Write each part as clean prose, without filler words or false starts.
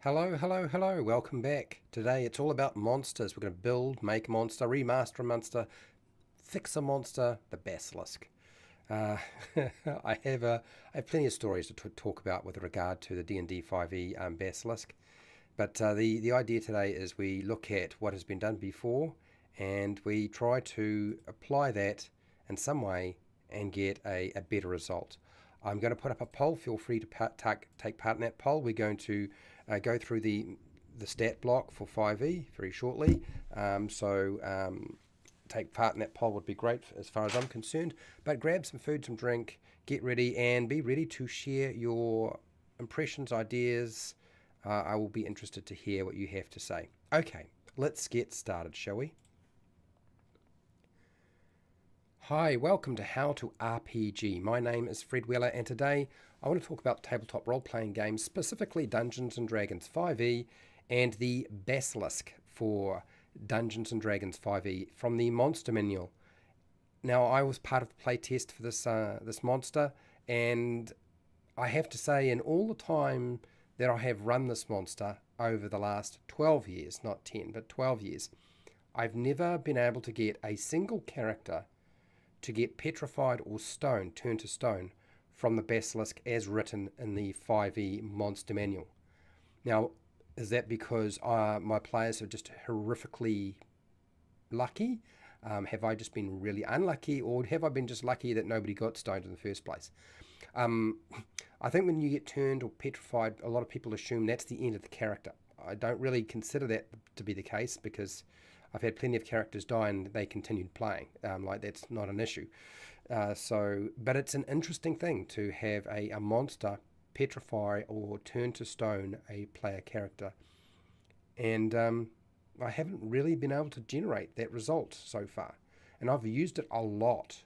Hello, hello, hello, welcome back. Today it's all about monsters. We're going to build, make a monster, remaster a monster, fix a monster, the Basilisk. Uh, I have plenty of stories to talk about with regard to the D&D 5e Basilisk. But the idea today is we look at what has been done before and we try to apply that in some way and get a better result. I'm going to put up a poll. Feel free to take part in that poll. We're going to go through the stat block for 5e very shortly. Take part in that poll would be great as far as I'm concerned. But grab some food, some drink, get ready, and be ready to share your impressions, ideas. I will be interested to hear what you have to say. Okay, let's get started, shall we? Hi, welcome to How to RPG. My name is Fred Weller, and today I want to talk about tabletop role-playing games, specifically Dungeons & Dragons 5e and the Basilisk for Dungeons & Dragons 5e from the Monster Manual. Now, I was part of the playtest for this monster, and I have to say, in all the time that I have run this monster over the last 12 years, not 10, but 12 years, I've never been able to get a single character to get petrified or turned to stone from the Basilisk as written in the 5e Monster Manual. Now, is that because my players are just horrifically lucky? Have I just been really unlucky, or have I been just lucky that nobody got stoned in the first place? I think when you get turned or petrified, a lot of people assume that's the end of the character. I don't really consider that to be the case, because I've had plenty of characters die and they continued playing. That's not an issue. But it's an interesting thing to have a monster petrify or turn to stone a player character. And I haven't really been able to generate that result so far. And I've used it a lot.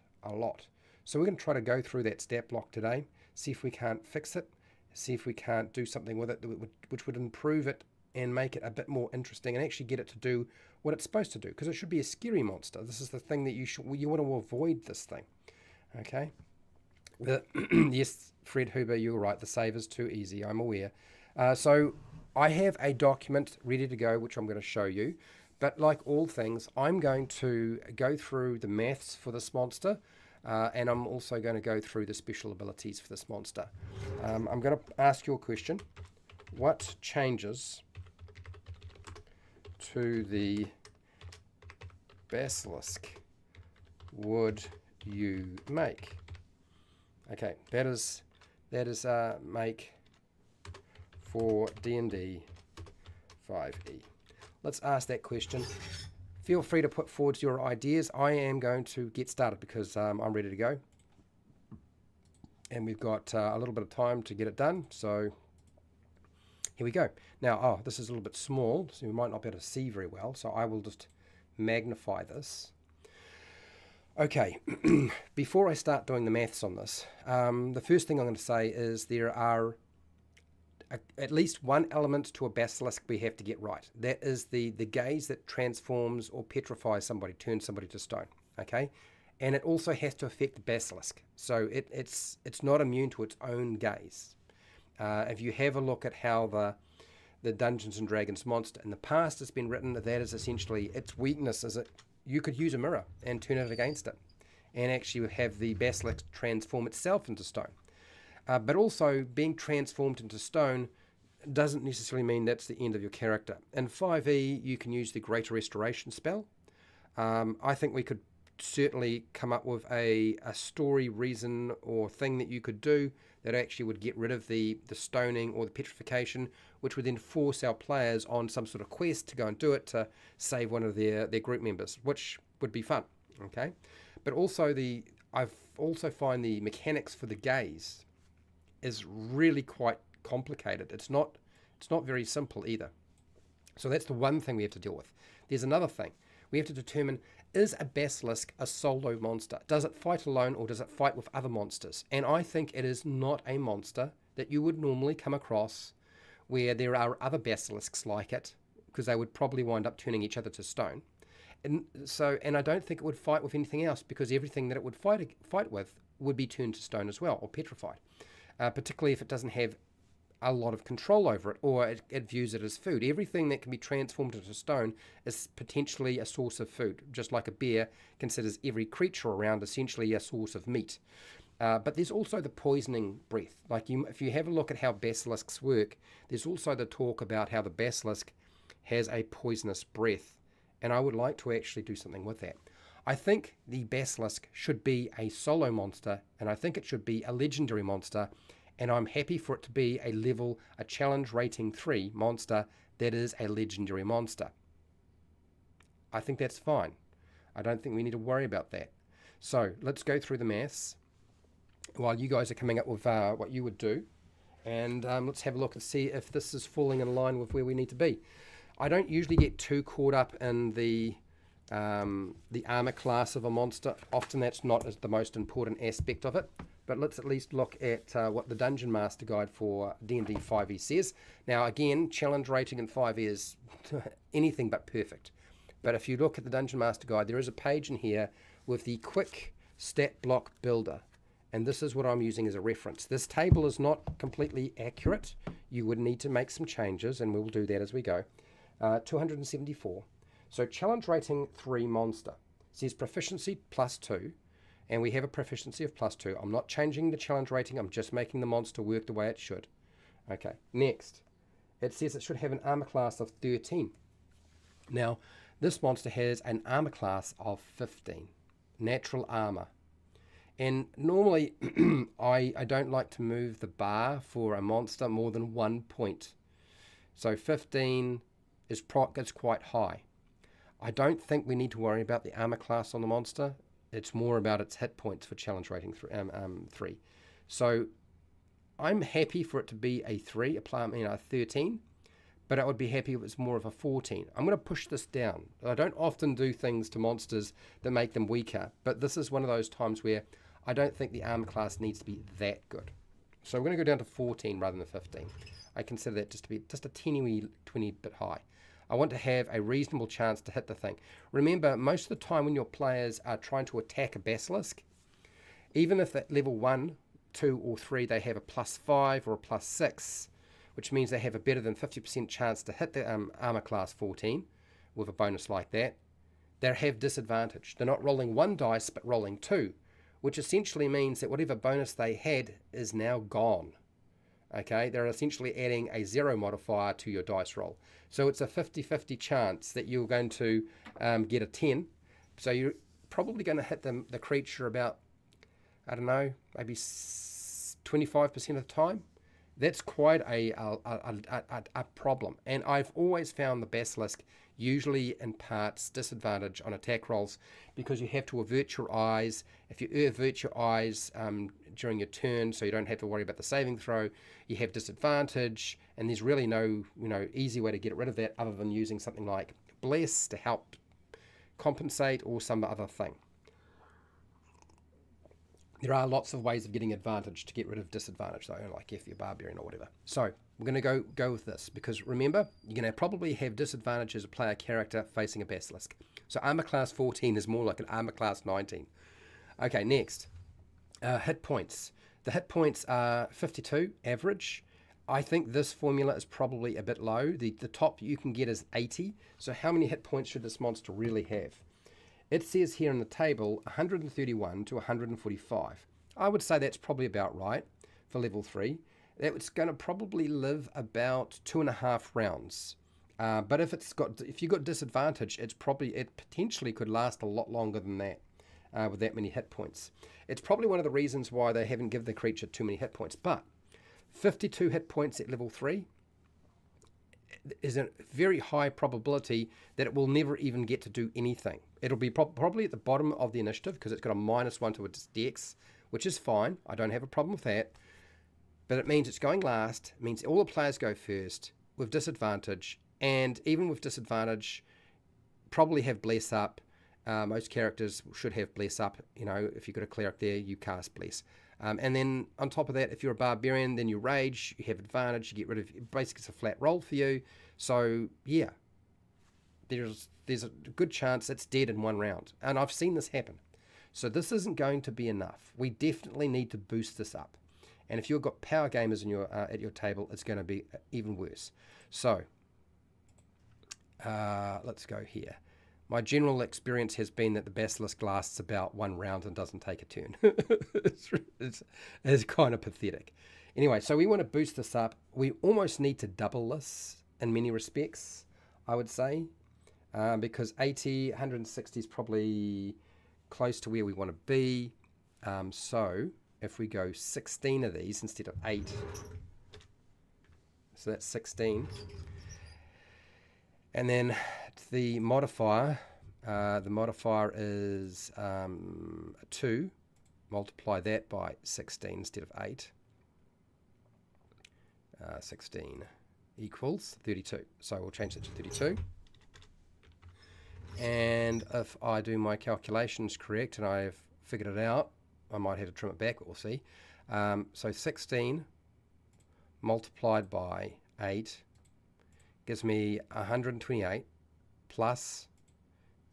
So we're going to try to go through that stat block today, see if we can't fix it, see if we can't do something with it which would improve it and make it a bit more interesting and actually get it to do what it's supposed to do, because it should be a scary monster. This is the thing that you want to avoid this thing. Okay. Yes, Fred Huber, you're right. The save is too easy. I'm aware. So I have a document ready to go, which I'm going to show you. But like all things, I'm going to go through the maths for this monster. And I'm also going to go through the special abilities for this monster. I'm going to ask you a question. What changes to the Basilisk would you make? Okay, that is make for D&D 5e. Let's ask that question. Feel free to put forward your ideas. I am going to get started because I'm ready to go. And we've got a little bit of time to get it done. So here we go. Now, this is a little bit small, so you might not be able to see very well. So I will just magnify this. Okay, before I start doing the maths on this, the first thing I'm going to say is there are at least one element to a basilisk we have to get right. That is the gaze that transforms or petrifies somebody, turns somebody to stone. Okay, and it also has to affect the basilisk, so it's not immune to its own gaze. If you have a look at how the Dungeons and Dragons monster in the past has been written, that is essentially its weakness is that you could use a mirror and turn it against it, and actually have the basilisk transform itself into stone. But also, being transformed into stone doesn't necessarily mean that's the end of your character. In 5e, you can use the Greater Restoration spell. I think we could certainly come up with a story reason or thing that you could do that actually would get rid of the stoning or the petrification, which would then force our players on some sort of quest to go and do it to save one of their group members, which would be fun. Okay, but also I've also find the mechanics for the gaze is really quite complicated. It's not very simple either. So that's the one thing we have to deal with. There's another thing. We have to determine, is a basilisk a solo monster? Does it fight alone or does it fight with other monsters? And I think it is not a monster that you would normally come across where there are other basilisks like it, because they would probably wind up turning each other to stone. And I don't think it would fight with anything else, because everything that it would fight with would be turned to stone as well, or petrified. Particularly if it doesn't have a lot of control over it, or it views it as food. Everything that can be transformed into stone is potentially a source of food, just like a bear considers every creature around essentially a source of meat. But there's also the poisoning breath. Like if you have a look at how basilisks work, there's also the talk about how the basilisk has a poisonous breath, and I would like to actually do something with that. I think the basilisk should be a solo monster, and I think it should be a legendary monster, and I'm happy for it to be a challenge rating 3 monster that is a legendary monster. I think that's fine. I don't think we need to worry about that. So let's go through the maths while you guys are coming up with what you would do, and let's have a look and see if this is falling in line with where we need to be. I don't usually get too caught up in the armor class of a monster. Often that's not as the most important aspect of it. But let's at least look at what the Dungeon Master Guide for D&D 5e says. Now, again, challenge rating in 5e is anything but perfect. But if you look at the Dungeon Master Guide, there is a page in here with the quick stat block builder. And this is what I'm using as a reference. This table is not completely accurate. You would need to make some changes, and we'll do that as we go. 274. So challenge rating 3 monster. It says proficiency +2. And we have a proficiency of +2. I'm not changing the challenge rating. I'm just making the monster work the way it should. Okay, next. It says it should have an armor class of 13. Now, this monster has an armor class of 15. Natural armor. And normally, I don't like to move the bar for a monster more than 1 point. So 15 is quite high. I don't think we need to worry about the armor class on the monster. It's more about its hit points for challenge rating 3. So I'm happy for it to be a 3, a 13, but I would be happy if it's more of a 14. I'm going to push this down. I don't often do things to monsters that make them weaker, but this is one of those times where I don't think the armor class needs to be that good. So we're going to go down to 14 rather than 15. I consider that just to be just a teeny 20 bit high. I want to have a reasonable chance to hit the thing. Remember, most of the time when your players are trying to attack a basilisk, even if at level 1, 2, or 3 they have a +5 or a +6, which means they have a better than 50% chance to hit the armor class 14 with a bonus like that, they have disadvantage. They're not rolling 1 dice, but rolling 2, which essentially means that whatever bonus they had is now gone. Okay, they're essentially adding a 0 modifier to your dice roll. So it's a 50-50 chance that you're going to get a 10. So you're probably going to hit the creature about, I don't know, maybe 25% of the time. That's quite a problem. And I've always found the basilisk usually imparts disadvantage on attack rolls because you have to avert your eyes. If you avert your eyes during your turn, so you don't have to worry about the saving throw, you have disadvantage, and there's really no easy way to get rid of that other than using something like Bless to help compensate or some other thing. There are lots of ways of getting advantage to get rid of disadvantage, though, like if you're barbarian or whatever. So we're going to go with this because remember, you're going to probably have disadvantage as a player character facing a basilisk. So armor class 14 is more like an armor class 19. Okay, next. Hit points. The hit points are 52 average. I think this formula is probably a bit low. The top you can get is 80. So how many hit points should this monster really have? It says here in the table 131 to 145. I would say that's probably about right for level 3. It's going to probably live about 2.5 rounds. But if you've got disadvantage, it potentially could last a lot longer than that with that many hit points. It's probably one of the reasons why they haven't given the creature too many hit points. But 52 hit points at level 3 is a very high probability that it will never even get to do anything. It'll be probably at the bottom of the initiative because it's got a -1 to its dex, which is fine. I don't have a problem with that. But it means it's going last. It means all the players go first with disadvantage. And even with disadvantage, probably have Bless up. Most characters should have Bless up. If you've got a cleric there, you cast Bless. And then on top of that, if you're a barbarian, then you rage, you have advantage, you get rid of, basically it's a flat roll for you. So yeah, there's a good chance it's dead in 1 round. And I've seen this happen. So this isn't going to be enough. We definitely need to boost this up. And if you've got power gamers in your at your table, it's going to be even worse. So let's go here. My general experience has been that the Basilisk lasts about 1 round and doesn't take a turn. It's kind of pathetic. Anyway, so we want to boost this up. We almost need to double this in many respects, I would say, because 80, 160 is probably close to where we want to be. So if we go 16 of these instead of 8, so that's 16. And then the modifier is 2. Multiply that by 16 instead of 8. 16 equals 32. So we'll change that to 32. And if I do my calculations correct and I've figured it out, I might have to trim it back, but we'll see. So 16 multiplied by 8 gives me 128 plus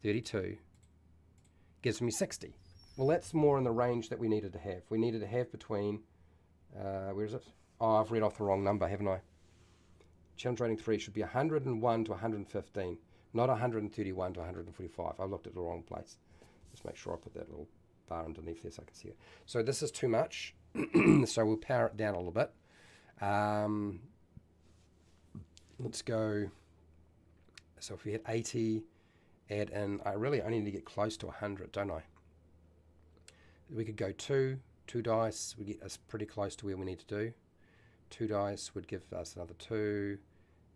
32 gives me 60. Well, that's more in the range that we needed to have. We needed to have between, where is it? Oh, I've read off the wrong number, haven't I? Challenge rating 3 should be 101 to 115, not 131 to 145. I looked at the wrong place. Just make sure I put that little bar underneath there so I can see it. So this is too much, so we'll power it down a little bit. Let's go, so if we hit 80, add in, I really only need to get close to 100, don't I? We could go 2 dice, we get us pretty close to where we need to do. 2 dice would give us another 2,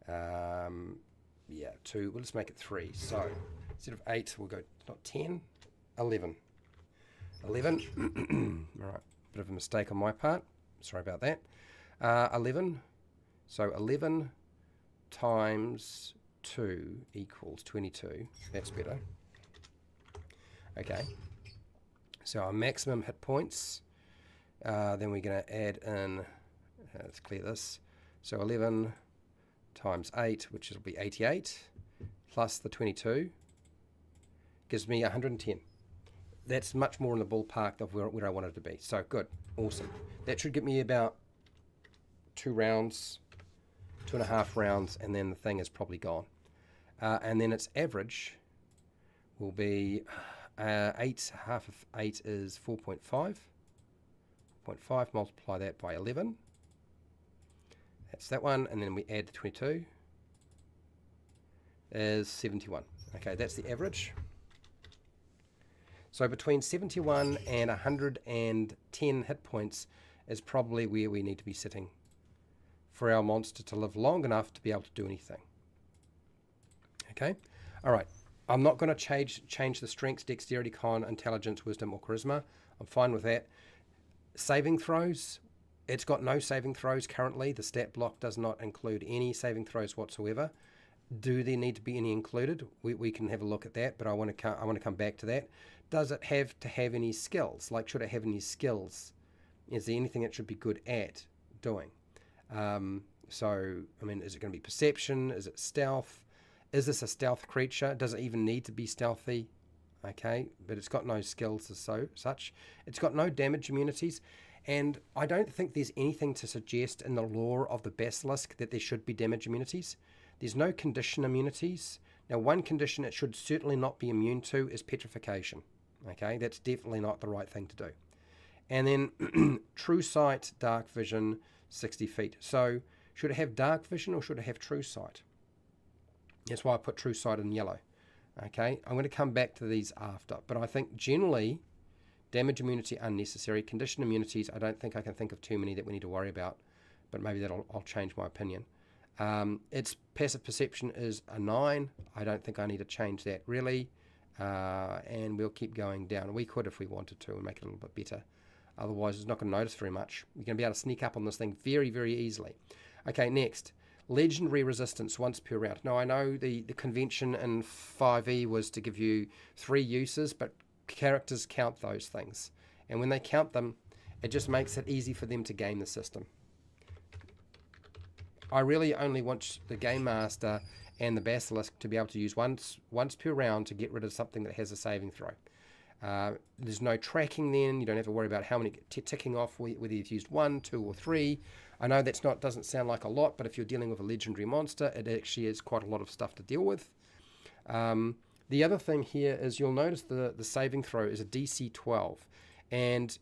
yeah, 2, well, let's make it 3. So instead of 8, we'll go, not 10, 11. 11, all right, bit of a mistake on my part, sorry about that. 11, so 11 times 2 equals 22, that's better. Okay, so our maximum hit points, then we're going to add in, let's clear this, so 11 times 8, which will be 88, plus the 22, gives me 110. That's much more in the ballpark of where I wanted to be. So good, awesome. That should get me about 2 rounds, 2.5 rounds, and then the thing is probably gone. And then its average will be 8, half of 8 is 4.5. 0.5, multiply that by 11. That's that one, and then we add the 22. Is 71. Okay, that's the average. So between 71 and 110 hit points is probably where we need to be sitting for our monster to live long enough to be able to do anything. Okay, all right. I'm not going to change the strengths, dexterity, con, intelligence, wisdom, or charisma. I'm fine with that. Saving throws, it's got no saving throws currently. The stat block does not include any saving throws whatsoever. Do there need to be any included? We can have a look at that, but I want to come back to that. Does it have to have any skills? Like, should it have any skills? Is there anything it should be good at doing? So, I mean, is it going to be perception? Is it stealth? Is this a stealth creature? Does it even need to be stealthy? Okay, but it's got no skills as such. It's got no damage immunities, and I don't think there's anything to suggest in the lore of the Basilisk that there should be damage immunities. There's no condition immunities. Now, one condition it should certainly not be immune to is petrification. Okay, that's definitely not the right thing to do. And then true sight, dark vision, 60 feet. So should it have dark vision or should it have true sight? That's why I put true sight in yellow. Okay, I'm going to come back to these after, but I think generally damage immunity unnecessary. Condition immunities, I don't think I can think of too many that we need to worry about, but maybe I'll change my opinion. Its passive perception is a 9. I don't think I need to change that really, and we'll keep going down. We could if we wanted to and make it a little bit better. Otherwise, it's not going to notice very much. You're going to be able to sneak up on this thing very, very easily. Okay, next. Legendary resistance once per round. Now, I know the convention in 5e was to give you 3 uses, but characters count those things. And when they count them, it just makes it easy for them to game the system. I really only want the Game Master and the Basilisk to be able to use once per round to get rid of something that has a saving throw. There's no tracking then. You don't have to worry about how many ticking off, whether you've used 1, 2, or 3. I know doesn't sound like a lot, but if you're dealing with a legendary monster, it actually is quite a lot of stuff to deal with. The other thing here is you'll notice the saving throw is a DC 12. And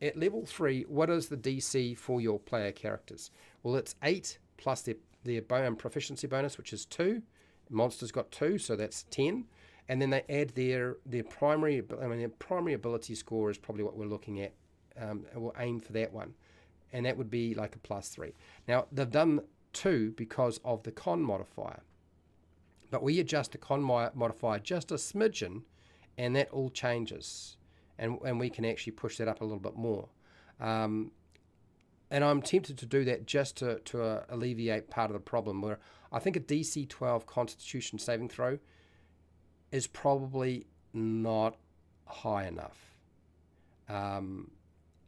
at level 3, what is the DC for your player characters? Well, it's 8 plus their proficiency bonus, which is 2. Monster's got 2, so that's 10. And then they add their primary ability score is probably what we're looking at. We'll aim for that one. And that would be like a +3. Now, they've done 2 because of the con modifier. But we adjust the con modifier just a smidgen, and that all changes. And we can actually push that up a little bit more. And I'm tempted to do that just to alleviate part of the problem, where I think a DC 12 Constitution saving throw is probably not high enough.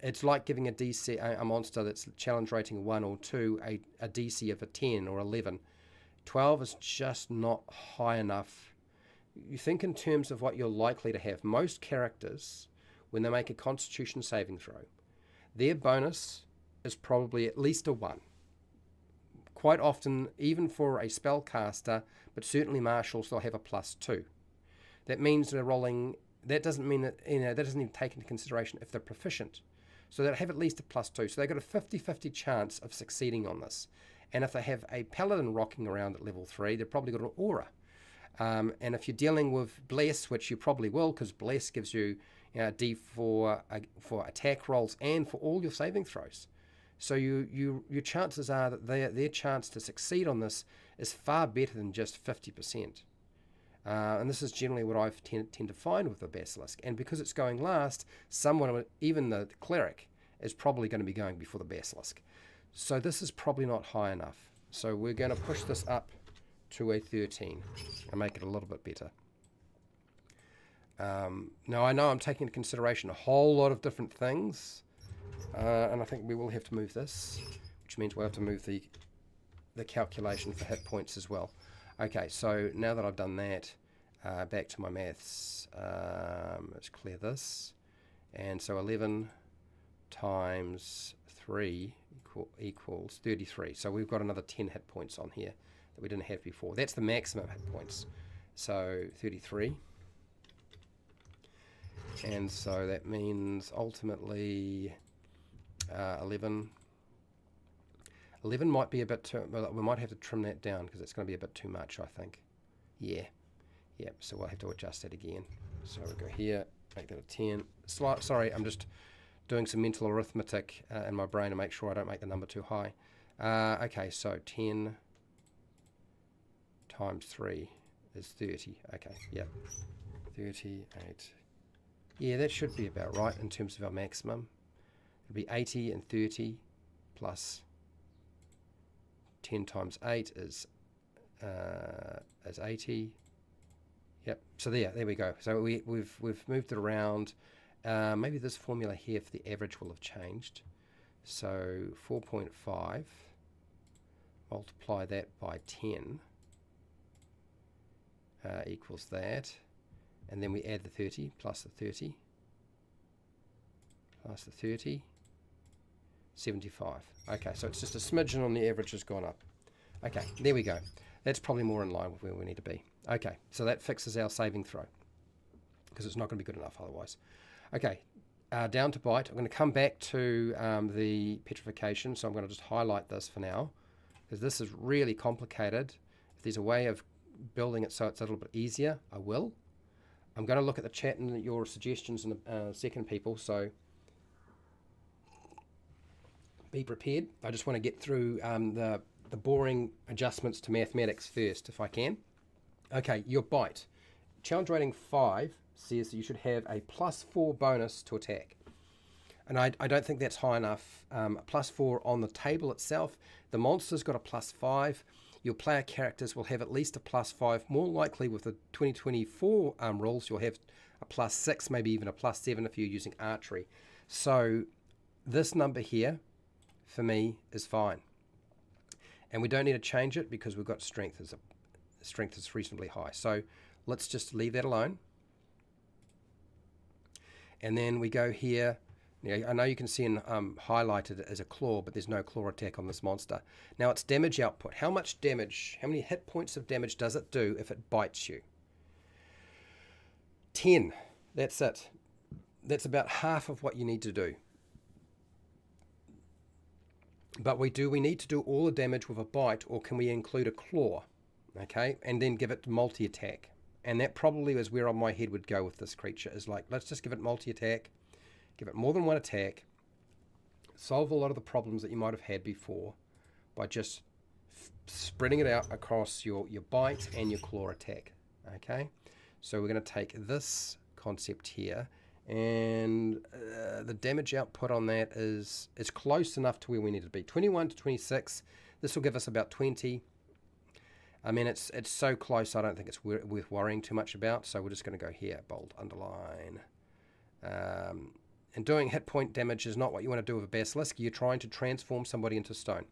It's like giving a monster that's challenge rating 1 or 2 a DC of a 10 or 11. 12 is just not high enough. You think in terms of what you're likely to have. Most characters, when they make a Constitution saving throw, their bonus is probably at least a 1. Quite often, even for a spellcaster, but certainly marshals, they'll have a +2. That means they're rolling. That doesn't mean that that doesn't even take into consideration if they're proficient. So they'll have at least a +2. So they've got a 50-50 chance of succeeding on this. And if they have a paladin rocking around at level 3, they've probably got an aura. And if you're dealing with Bless, which you probably will, because Bless gives you a D for attack rolls and for all your saving throws. So your chances are that their chance to succeed on this is far better than just 50%. And this is generally what I tend to find with the Basilisk. And because it's going last, someone, even the cleric, is probably going to be going before the Basilisk. So this is probably not high enough. So we're going to push this up to a 13 and make it a little bit better. Now I know I'm taking into consideration a whole lot of different things. And I think we will have to move this, which means we'll have to move the calculation for hit points as well. Okay, so now that I've done that, back to my maths. Let's clear this. And so 11 times 3 equals 33. So we've got another 10 hit points on here that we didn't have before. That's the maximum hit points. So 33. And so that means ultimately 11. 11 might be a bit too, well, we might have to trim that down because it's going to be a bit too much, I think. Yeah. Yep, so we'll have to adjust that again. So we'll go here, make that a 10. Sorry, I'm just doing some mental arithmetic in my brain to make sure I don't make the number too high. Okay, so 10 times 3 is 30. Okay, yep. 38. Yeah, that should be about right in terms of our maximum. It'll be 80 and 30 plus 10 times 8 is 80. Yep. So there we go. So we've moved it around. Maybe this formula here for the average will have changed. So 4.5. Multiply that by 10 equals that, and then we add the 30 plus the 30 plus the 30. 75. Okay, so it's just a smidgen on the average has gone up. Okay, there we go. That's probably more in line with where we need to be. Okay, so that fixes our saving throw because it's not going to be good enough otherwise. Okay, down to bite. I'm going to come back to the petrification, so I'm going to just highlight this for now because this is really complicated. If there's a way of building it so it's a little bit easier, I will. I'm going to look at the chat and your suggestions in a second, people, so be prepared. I just want to get through the boring adjustments to mathematics first, if I can. Okay, your bite. Challenge rating 5 says that you should have a +4 bonus to attack. And I don't think that's high enough. +4 on the table itself. The monster's got a +5. Your player characters will have at least a +5. More likely with the 2024 rules, you'll have a +6, maybe even a +7 if you're using archery. So this number here, for me, is fine. And we don't need to change it because we've got strength is reasonably high. So let's just leave that alone. And then we go here. Now, I know you can see in highlighted as a claw, but there's no claw attack on this monster. Now its damage output. How much damage, how many hit points of damage does it do if it bites you? 10. That's it. That's about half of what you need to do. But we need to do all the damage with a bite, or can we include a claw? Okay, and then give it multi-attack. And that probably is where my head would go with this creature, is like, let's just give it multi-attack, give it more than one attack, solve a lot of the problems that you might have had before by just spreading it out across your bite and your claw attack. Okay, so we're going to take this concept here, and the damage output on that is close enough to where we need to be. 21 to 26. This will give us about 20. I mean, it's so close, I don't think it's worth worrying too much about. So we're just going to go here, bold, underline. And doing hit point damage is not what you want to do with a basilisk. You're trying to transform somebody into stone.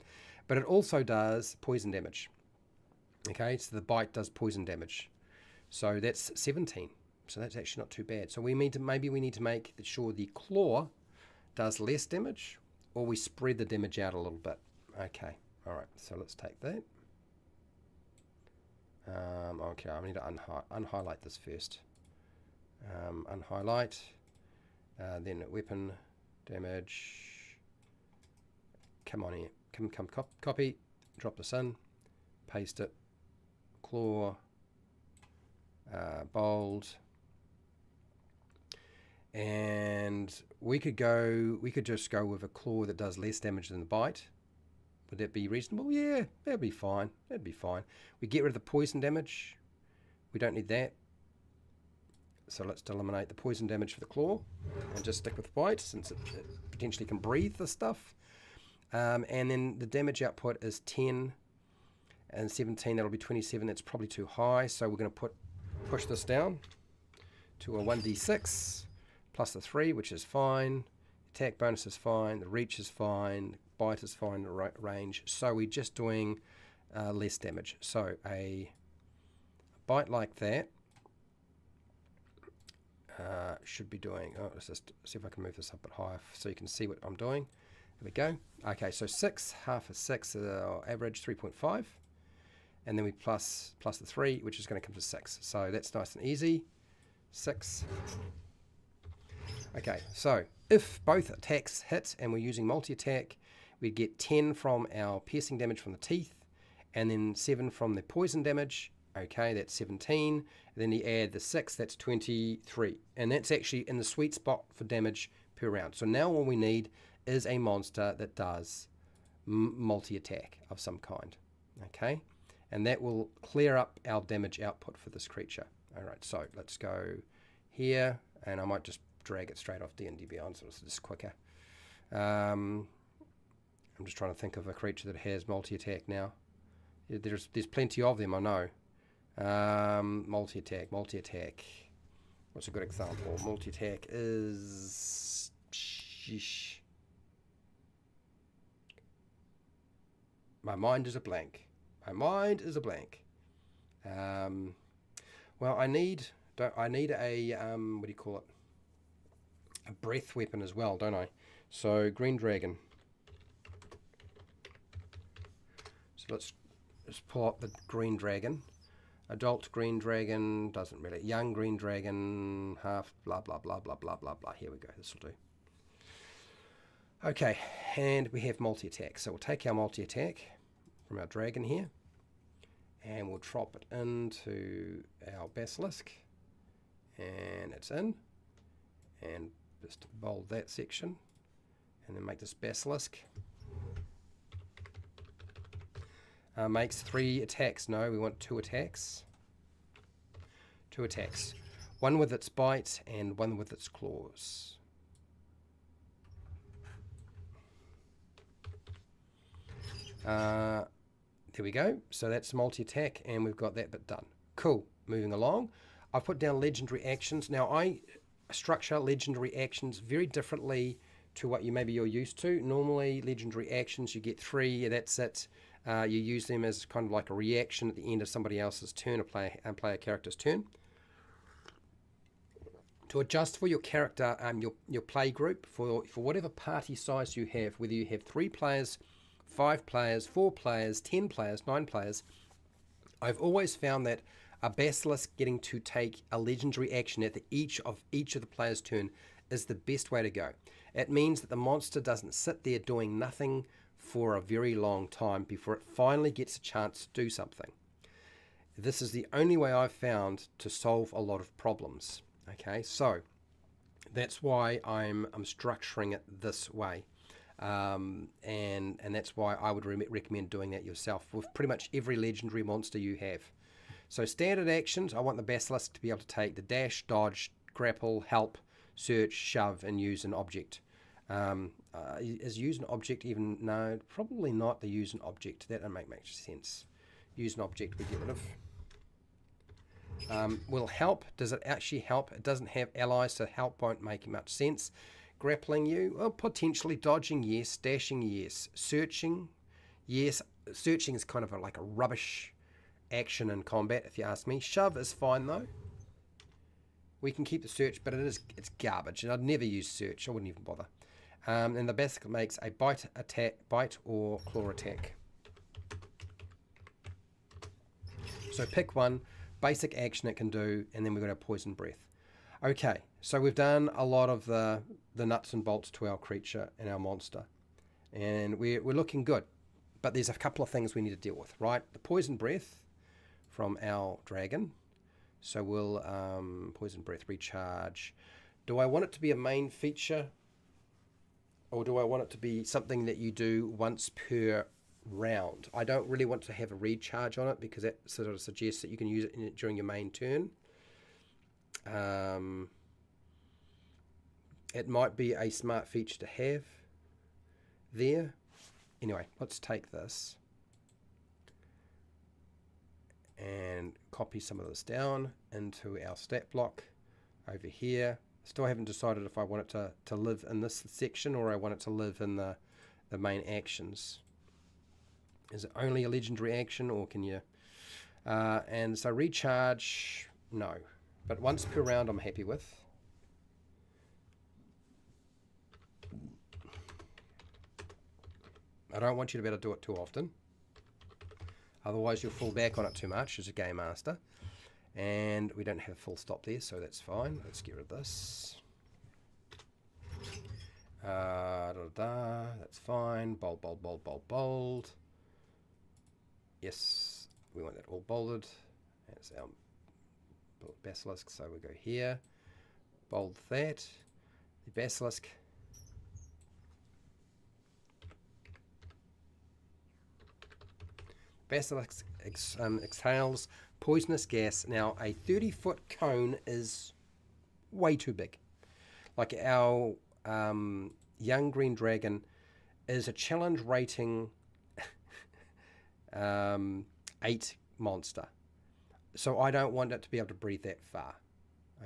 But it also does poison damage. Okay, so the bite does poison damage. So that's 17. So that's actually not too bad. So maybe we need to make sure the claw does less damage, or we spread the damage out a little bit. Okay, all right. So let's take that. Okay, I need to unhighlight this first. Unhighlight, then weapon damage. Come on here. Come copy. Drop this in. Paste it. Claw. Bold. And we could just go with a claw that does less damage than the bite. Would that be reasonable? Yeah, that'd be fine. That'd be fine. We get rid of the poison damage. We don't need that. So let's eliminate the poison damage for the claw and just stick with bite, since it potentially can breathe the stuff. And then the damage output is 10 and 17. That'll be 27. That's probably too high. So we're going to push this down to a 1d6 plus the 3, which is fine. Attack bonus is fine. The reach is fine. Bite is fine. The range. So we're just doing less damage. So a bite like that should be doing. Oh, let's just see if I can move this up a bit higher so you can see what I'm doing. There we go. Okay, so 6, half of 6, average 3.5, and then we plus the 3, which is going to come to 6. So that's nice and easy. 6. Okay, so if both attacks hit and we're using multi-attack, we'd get 10 from our piercing damage from the teeth, and then 7 from the poison damage. Okay, that's 17. And then you add the 6, that's 23. And that's actually in the sweet spot for damage per round. So now all we need is a monster that does multi-attack of some kind. Okay, and that will clear up our damage output for this creature. All right, so let's go here, and I might just drag it straight off D&D Beyond, so it's just quicker. I'm just trying to think of a creature that has multi-attack now. There's plenty of them, I know. Multi-attack. What's a good example? Multi-attack is... Sheesh. My mind is a blank. Well, I need a what do you call it? A breath weapon as well, don't I? So green dragon. So let's pull up the green dragon. Adult green dragon doesn't really. Young green dragon, half blah blah blah blah blah blah blah. Here we go. This will do. Okay, and we have multi-attack. So we'll take our multi-attack from our dragon here, and we'll drop it into our basilisk, and it's in, and just bold that section, and then make this basilisk. Makes 3 attacks. No, we want 2 attacks. 2 attacks. One with its bite and one with its claws. There we go. So that's multi-attack, and we've got that bit done. Cool. Moving along. I've put down legendary actions. Now I structure legendary actions very differently to what you're used to. Normally, legendary actions, you get 3. That's it. You use them as kind of like a reaction at the end of somebody else's turn, a player character's turn. To adjust for your character, your play group, for whatever party size you have, whether you have 3 players, 5 players, 4 players, 10 players, 9 players, I've always found that a Basilisk getting to take a legendary action at each of the players' turn is the best way to go. It means that the monster doesn't sit there doing nothing for a very long time before it finally gets a chance to do something. This is the only way I've found to solve a lot of problems. Okay, so that's why I'm structuring it this way. And that's why I would recommend doing that yourself with pretty much every legendary monster you have. So standard actions, I want the Basilisk to be able to take the dash, dodge, grapple, help, search, shove, and use an object. Is use an object even? No, probably not the use an object. That doesn't make much sense. Use an object we get rid of. Will help. Does it actually help? It doesn't have allies, so help won't make much sense. Grappling you? Well, potentially. Dodging, yes. Dashing, yes. Searching, yes. Searching is kind of like a rubbish action in combat, if you ask me. Shove is fine, though. We can keep the search, but it's garbage, and I'd never use search. I wouldn't even bother. And the Basilisk makes a bite or claw attack. So pick one. Basic action it can do, and then we've got our poison breath. Okay, so we've done a lot of the nuts and bolts to our creature and our monster, and we're looking good. But there's a couple of things we need to deal with, right? The poison breath from our dragon. So we'll poison breath recharge. Do I want it to be a main feature, or do I want it to be something that you do once per round? I don't really want to have a recharge on it because that sort of suggests that you can use it during your main turn. It might be a smart feature to have there. Anyway, let's take this and copy some of this down into our stat block over here. Still haven't decided if I want it to live in this section or I want it to live in the main actions. Is it only a legendary action, or can you... and so recharge, no. But once per round I'm happy with. I don't want you to be able to do it too often. Otherwise you'll fall back on it too much as a game master. And we don't have a full stop there, so that's fine. Let's get rid of this. That's fine. Bold, bold, bold, bold, bold. Yes, we want that all bolded. That's our Basilisk, so we go here. Bold that. The Basilisk. Basilisk exhales poisonous gas. Now, a 30-foot cone is way too big. Like our young green dragon is a challenge rating 8 monster. So I don't want it to be able to breathe that far.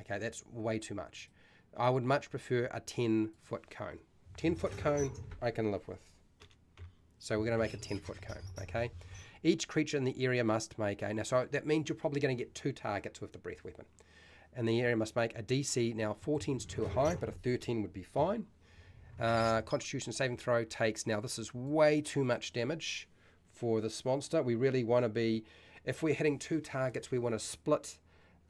Okay, that's way too much. I would much prefer a 10-foot cone. 10-foot cone I can live with. So we're going to make a 10-foot cone, okay? Each creature in the area must make a... Now, so that means you're probably going to get 2 targets with the breath weapon. And the area must make a DC. Now, 14's too high, but a 13 would be fine. Constitution saving throw takes... Now, this is way too much damage for this monster. We really want to be... If we're hitting 2 targets, we want to split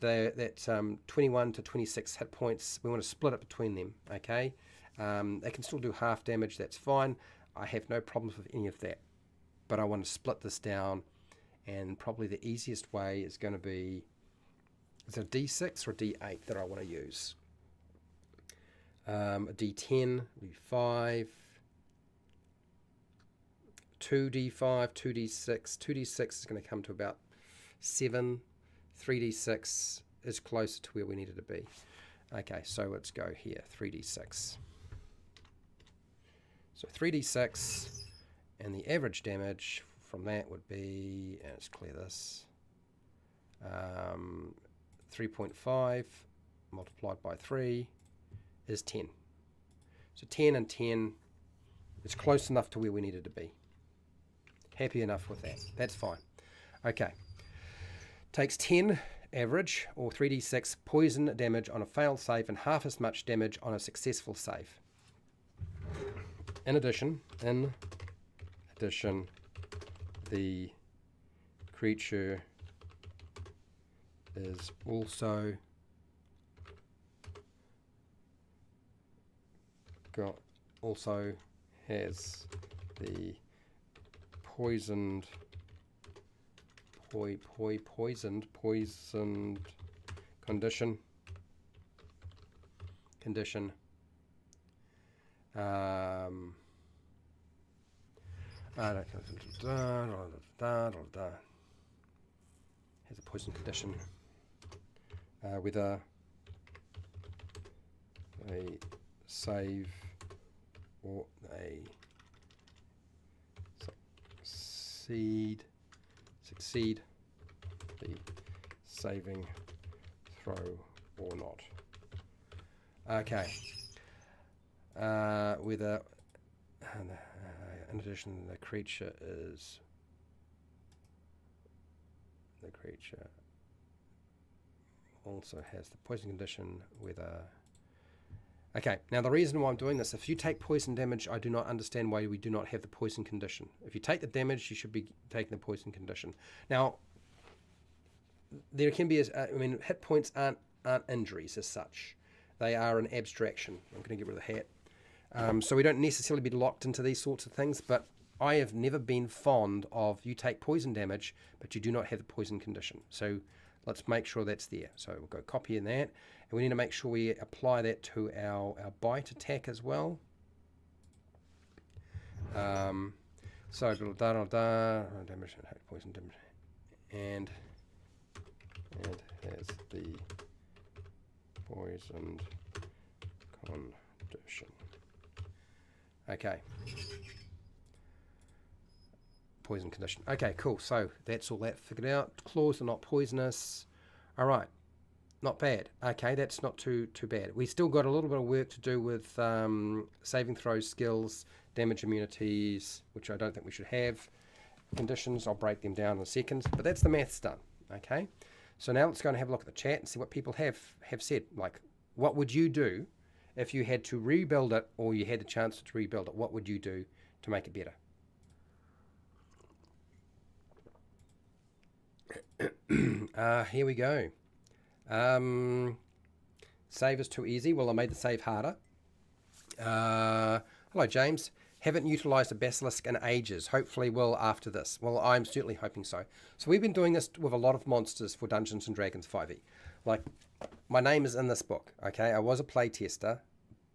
that 21 to 26 hit points. We want to split it between them, okay? They can still do half damage. That's fine. I have no problems with any of that. But I want to split this down, and probably the easiest way is going to be, is it a D6 or a D8 that I want to use? A D10 would be 5, 2D5, 2D6. 2D6 is going to come to about 7. 3D6 is closer to where we need it to be. Okay, so let's go here, 3D6. So 3D6. And the average damage from that would be, and let's clear this, 3.5 multiplied by 3 is 10. So 10 and 10 is close enough to where we needed to be. Happy enough with that. That's fine. Okay. Takes 10 average, or 3d6 poison damage on a failed save and half as much damage on a successful save. In addition, the creature is also has the poisoned condition. Has a poison condition with a save or a succeed the saving throw or not. Okay. With a in addition, the creature also has the poison condition with a... Okay, now the reason why I'm doing this, if you take poison damage, I do not understand why we do not have the poison condition. If you take the damage, you should be taking the poison condition. Now, there can be, hit points aren't injuries as such. They are an abstraction. I'm going to get rid of the hat. So we don't necessarily be locked into these sorts of things, but I have never been fond of you take poison damage, but you do not have the poison condition. So let's make sure that's there. So we'll go copy in that, and we need to make sure we apply that to our bite attack as well. So damage and poison damage, and has the poisoned condition. Okay. Poison condition. Okay, cool. So that's all that figured out. Claws are not poisonous. All right. Not bad. Okay, that's not too bad. We still got a little bit of work to do with saving throw skills, damage immunities, which I don't think we should have. Conditions, I'll break them down in a second. But that's the maths done. Okay. So now let's go and have a look at the chat and see what people have said. Like, what would you do if you had to rebuild it, or you had the chance to rebuild it? What would you do to make it better? Here we go. Save is too easy. Well, I made the save harder. Hello, James. Haven't utilised a Basilisk in ages. Hopefully will after this. Well, I'm certainly hoping so. So we've been doing this with a lot of monsters for Dungeons & Dragons 5e. Like, my name is in this book, okay? I was a playtester,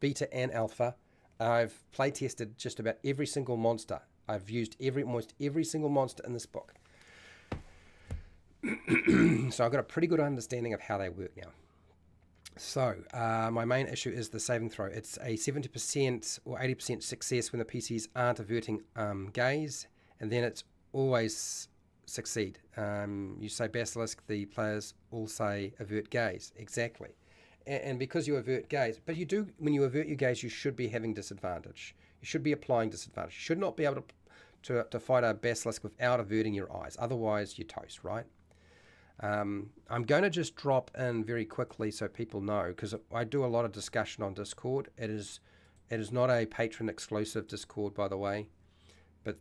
beta and alpha. I've playtested just about every single monster. I've used almost every single monster in this book. So I've got a pretty good understanding of how they work now. So my main issue is the saving throw. It's a 70% or 80% success when the PCs aren't averting gaze, and then it's always succeed. You say Basilisk, the players all say avert gaze. Exactly. And because you avert gaze, but you do, when you avert your gaze, you should be having disadvantage. You should be applying disadvantage. You should not be able to fight a Basilisk without averting your eyes. Otherwise, you're toast, right? I'm going to just drop in very quickly so people know, because I do a lot of discussion on Discord. It is not a patron exclusive Discord, by the way, but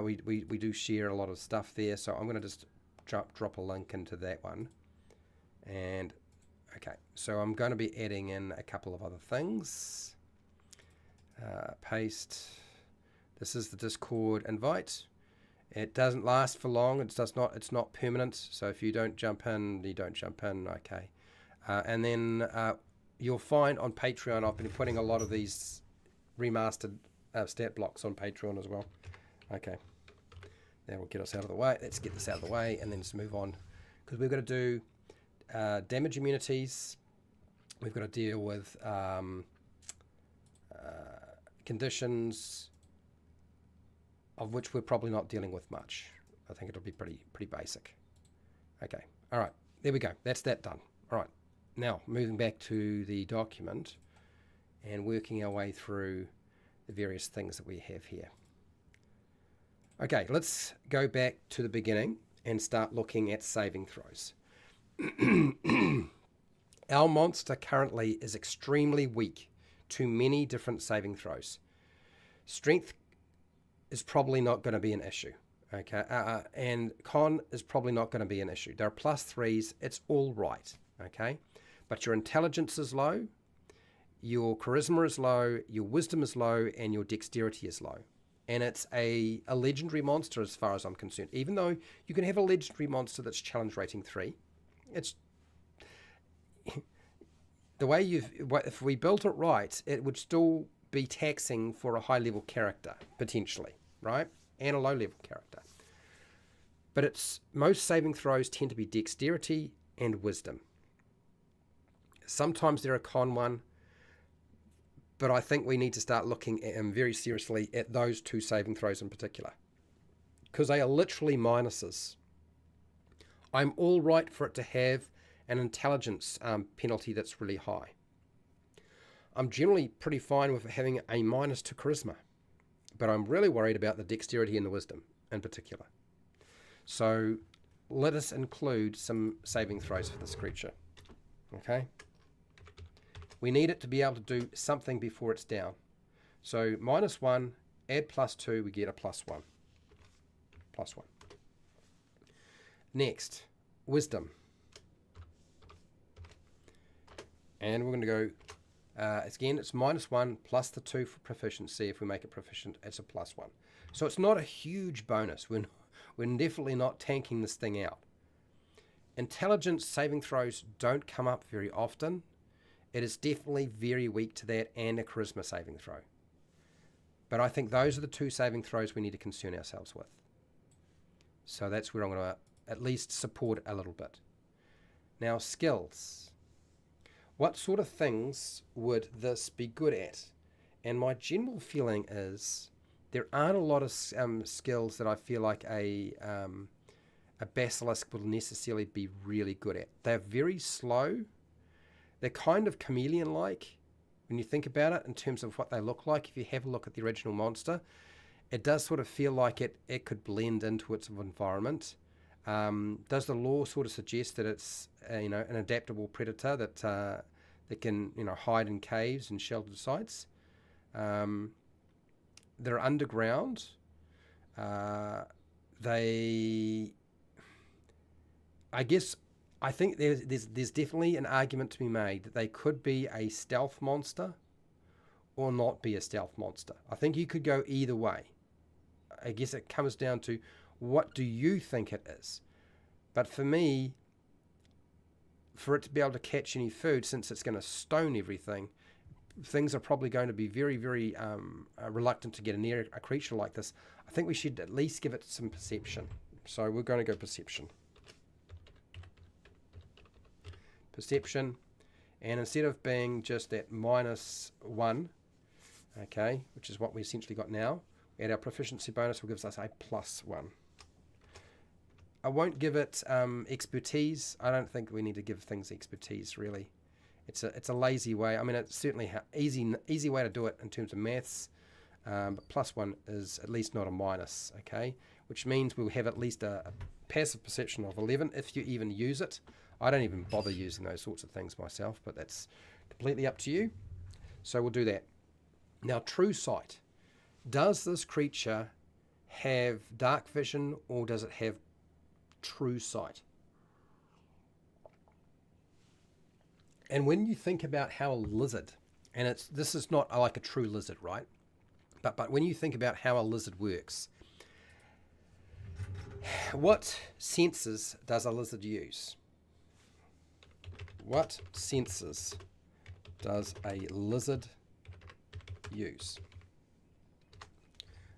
we do share a lot of stuff there. So I'm going to just drop a link into that one. And okay, so I'm going to be adding in a couple of other things. Paste. This is the Discord invite. It doesn't last for long. It's not permanent. So if you don't jump in, you don't jump in. Okay. And then you'll find on Patreon, I've been putting a lot of these remastered stat blocks on Patreon as well. Okay. That will get us out of the way. Let's get this out of the way and then just move on, because we've got to do damage immunities. We've got to deal with conditions, of which we're probably not dealing with much. I think it'll be pretty basic. Okay, all right, there we go. That's that done. All right, now moving back to the document and working our way through the various things that we have here. Okay, let's go back to the beginning and start looking at saving throws. Our monster currently is extremely weak to many different saving throws. Strength is probably not going to be an issue. Okay, and con is probably not going to be an issue. There are +3s. It's all right. Okay, but your intelligence is low, your charisma is low, your wisdom is low, and your dexterity is low. And it's a legendary monster as far as I'm concerned. Even though you can have a legendary monster that's challenge rating 3, it's the way if we built it right, it would still be taxing for a high level character potentially, right? And a low level character. But it's most saving throws tend to be dexterity and wisdom. Sometimes they're a con one, but I think we need to start looking at very seriously at those 2 saving throws in particular, because they are literally minuses. I'm all right for it to have an intelligence penalty that's really high. I'm generally pretty fine with having a minus to charisma, but I'm really worried about the dexterity and the wisdom in particular. So let us include some saving throws for this creature. Okay? We need it to be able to do something before it's down. So -1, add +2, we get a +1. +1. Next, wisdom. And we're going to go, again, it's -1 plus the 2 for proficiency. If we make it proficient, it's a +1. So it's not a huge bonus. We're definitely not tanking this thing out. Intelligence saving throws don't come up very often. It is definitely very weak to that, and a charisma saving throw. But I think those are the 2 saving throws we need to concern ourselves with. So that's where I'm going to at least support a little bit. Now, skills. What sort of things would this be good at? And my general feeling is there aren't a lot of skills that I feel like a basilisk will necessarily be really good at. They're very slow. They're kind of chameleon-like when you think about it in terms of what they look like. If you have a look at the original monster, it does sort of feel like it could blend into its environment. Does the lore sort of suggest that it's an adaptable predator that can hide in caves and sheltered sites? They're underground. I think there's definitely an argument to be made that they could be a stealth monster or not be a stealth monster. I think you could go either way. I guess it comes down to what do you think it is. But for me, for it to be able to catch any food, since it's going to stone everything, things are probably going to be very, very reluctant to get near a creature like this. I think we should at least give it some perception. So we're going to go perception. Perception, and instead of being just at -1, okay, which is what we essentially got now, add our proficiency bonus will give us a +1. I won't give it expertise. I don't think we need to give things expertise, really. It's a lazy way. I mean, it's certainly easy way to do it in terms of maths, but +1 is at least not a minus, okay, which means we'll have at least a passive perception of 11 if you even use it. I don't even bother using those sorts of things myself, but that's completely up to you. So we'll do that. Now, true sight. Does this creature have dark vision, or does it have true sight? And when you think about how a lizard, and this is not like a true lizard, right? But when you think about how a lizard works, what senses does a lizard use? What senses does a lizard use?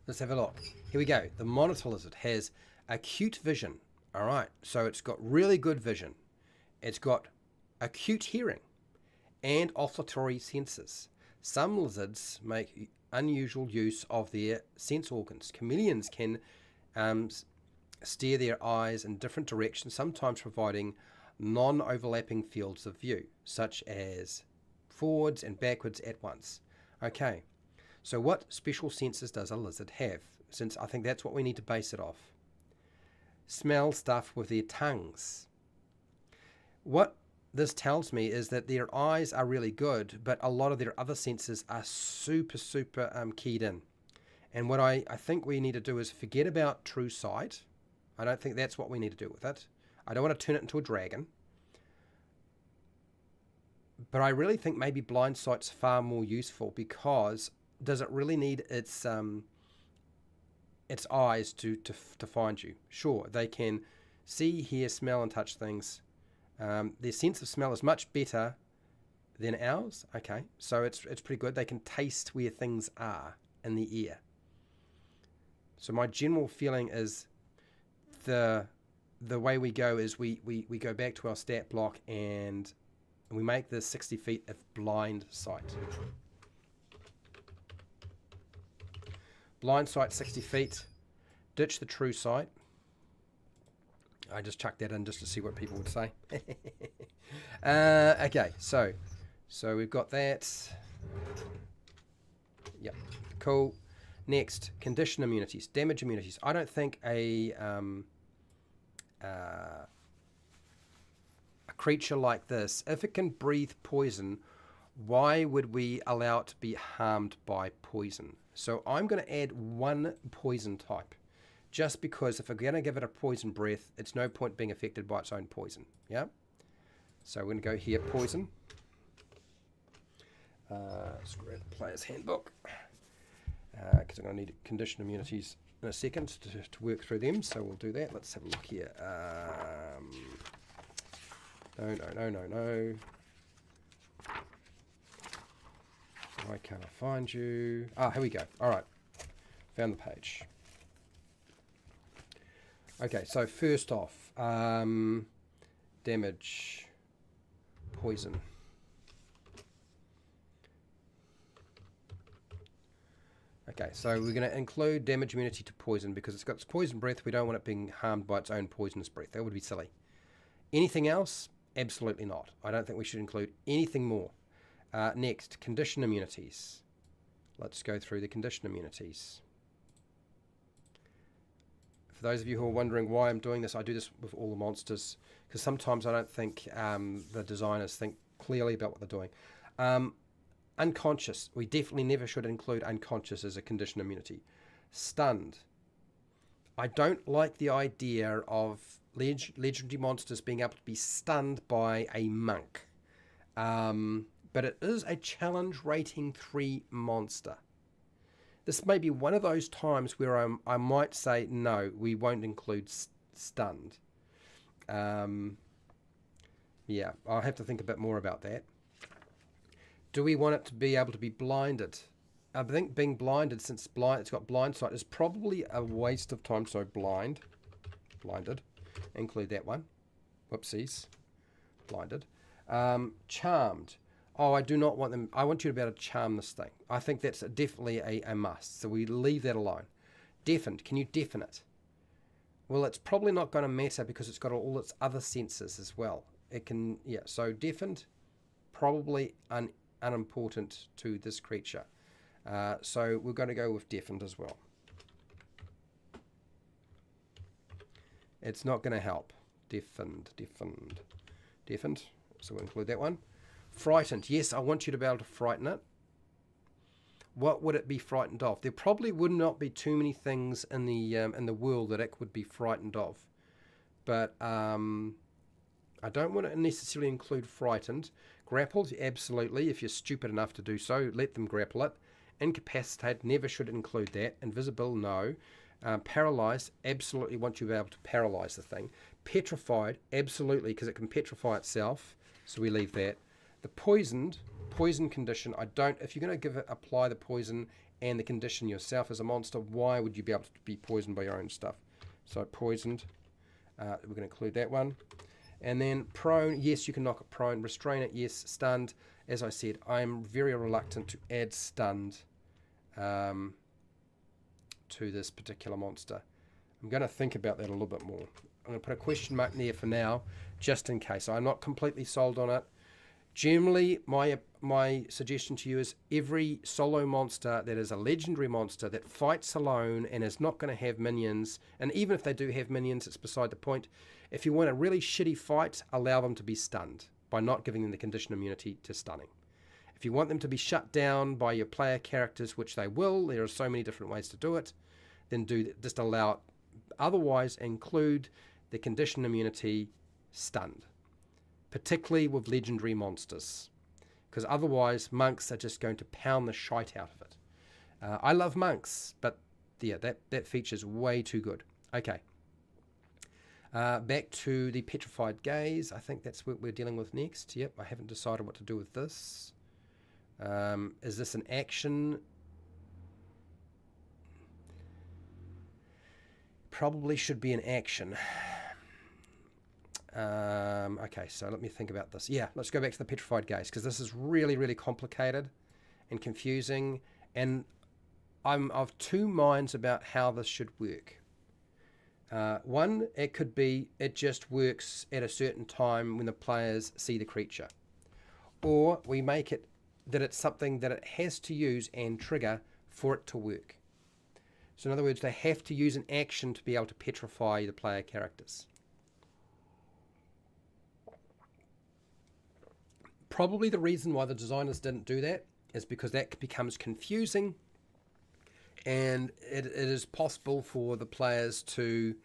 Let's have a look. Here we go. The monitor lizard has acute vision. All right, so it's got really good vision. It's got acute hearing and olfactory senses. Some lizards make unusual use of their sense organs. Chameleons can steer their eyes in different directions, sometimes providing non-overlapping fields of view, such as forwards and backwards at once. Okay, so what special senses does a lizard have? Since I think that's what we need to base it off. Smell stuff with their tongues. what this tells me is that their eyes are really good, but a lot of their other senses are super keyed in. And what I think we need to do is forget about true sight. I don't think that's what we need to do with it. I don't want to turn it into a dragon. But I really think maybe blind sight's far more useful, because does it really need its eyes to find you? Sure, they can see, hear, smell, and touch things. Their sense of smell is much better than ours. Okay, so it's pretty good. They can taste where things are in the ear. So my general feeling is the way we go is we go back to our stat block and we make this 60 feet of blind sight. Blind sight 60 feet. Ditch the true sight. I just chucked that in just to see what people would say. Okay, so we've got that. Yep, cool. Next, condition immunities, damage immunities. I don't think a creature like this, if it can breathe poison, why would we allow it to be harmed by poison? So I'm going to add one poison type, just because if we're going to give it a poison breath, it's no point being affected by its own poison. Yeah. So we're going to go here, poison. Let's grab the player's handbook, because I'm going to need condition immunities in a second to work through them. So we'll do that. Let's have a look here. No. Why can't I find you? Ah, here we go. All right. Found the page. Okay, so first off, damage, poison. Okay, so we're going to include damage immunity to poison because it's got its poison breath. We don't want it being harmed by its own poisonous breath. That would be silly. Anything else? Absolutely not. I don't think we should include anything more. Next, condition immunities. Let's go through the condition immunities. For those of you who are wondering why I'm doing this, I do this with all the monsters because sometimes I don't think the designers think clearly about what they're doing. Unconscious. We definitely never should include unconscious as a condition immunity. Stunned. I don't like the idea of legendary monsters being able to be stunned by a monk. But it is a challenge rating 3 monster. This may be one of those times where I might say, no, we won't include stunned. Yeah, I'll have to think a bit more about that. Do we want it to be able to be blinded? I think being blinded, since it's got blind sight, is probably a waste of time. So blinded. Include that one. Whoopsies. Blinded. Charmed. Oh, I do not want them. I want you to be able to charm this thing. I think that's definitely a must. So we leave that alone. Deafened. Can you deafen it? Well, it's probably not going to matter because it's got all its other senses as well. It can, yeah. So deafened, probably unimportant to this creature. So we're going to go with deafened as well. It's not going to help. Deafened. So we'll include that one. Frightened. Yes, I want you to be able to frighten it. What would it be frightened of? There probably would not be too many things in the world that it would be frightened of. But I don't want to necessarily include frightened. Grappled, absolutely. If you're stupid enough to do so, let them grapple it. Incapacitated, never should include that. Invisible, no. Paralyzed, absolutely want you to be able to paralyze the thing. Petrified, absolutely, because it can petrify itself. So we leave that. The poison condition, I don't, if you're going to apply the poison and the condition yourself as a monster, why would you be able to be poisoned by your own stuff? So poisoned, we're going to include that one. And then prone, yes, you can knock it prone. Restrain it, yes. Stunned, as I said, I'm very reluctant to add stunned to this particular monster. I'm going to think about that a little bit more. I'm going to put a question mark there for now, just in case. I'm not completely sold on it. Generally, my suggestion to you is every solo monster that is a legendary monster that fights alone and is not going to have minions, and even if they do have minions, it's beside the point. If you want a really shitty fight, allow them to be stunned by not giving them the condition immunity to stunning. If you want them to be shut down by your player characters, which they will, there are so many different ways to do it, then just allow it. Otherwise, include the condition immunity stunned, particularly with legendary monsters, because otherwise monks are just going to pound the shite out of it. I love monks, but yeah, that feature's way too good. Okay. Back to the petrified gaze. I think that's what we're dealing with next. Yep, I haven't decided what to do with this. Is this an action? Probably should be an action. Okay, so let me think about this. Yeah, let's go back to the petrified gaze, because this is really, really complicated and confusing, and I'm of two minds about how this should work. One, it could be it just works at a certain time when the players see the creature. Or we make it that it's something that it has to use and trigger for it to work. So in other words, they have to use an action to be able to petrify the player characters. Probably the reason why the designers didn't do that is because that becomes confusing, and it is possible for the players to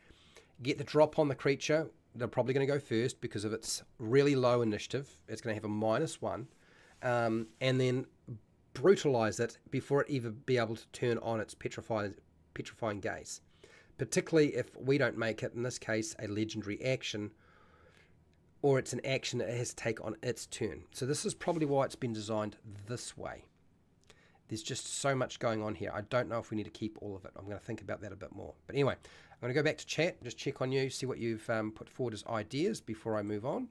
get the drop on the creature. They're probably going to go first because of its really low initiative. It's going to have a -1, and then brutalize it before it even be able to turn on its petrifying gaze, particularly if we don't make it, in this case, a legendary action, or it's an action that it has to take on its turn. So this is probably why it's been designed this way. There's just so much going on here. I don't know if we need to keep all of it. I'm going to think about that a bit more. But anyway, I'm going to go back to chat, just check on you, see what you've put forward as ideas before I move on,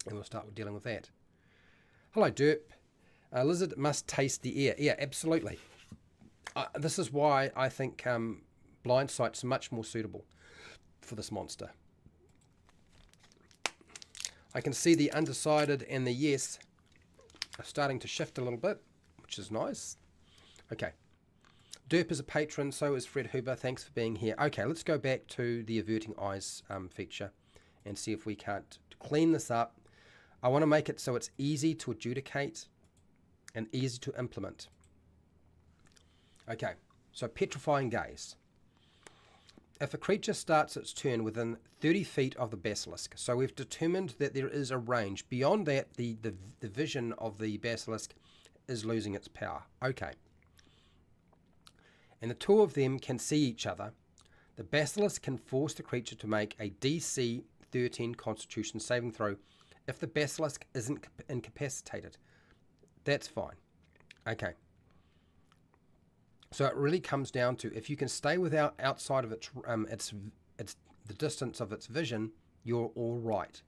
and we'll start dealing with that. Hello, Derp. Lizard must taste the air. Yeah, absolutely. This is why I think blind sight's much more suitable for this monster. I can see the undecided and the yes are starting to shift a little bit, which is nice. Okay. Derp is a patron, so is Fred Huber. Thanks for being here. Okay, let's go back to the averting eyes feature and see if we can't clean this up. I want to make it so it's easy to adjudicate and easy to implement. Okay, so petrifying gaze. If a creature starts its turn within 30 feet of the basilisk, so we've determined that there is a range. Beyond that, the vision of the basilisk is losing its power. Okay. And the two of them can see each other. The basilisk can force the creature to make a DC 13 Constitution saving throw if the basilisk isn't incapacitated. That's fine. Okay. So it really comes down to, if you can stay outside of its the distance of its vision, you're all right.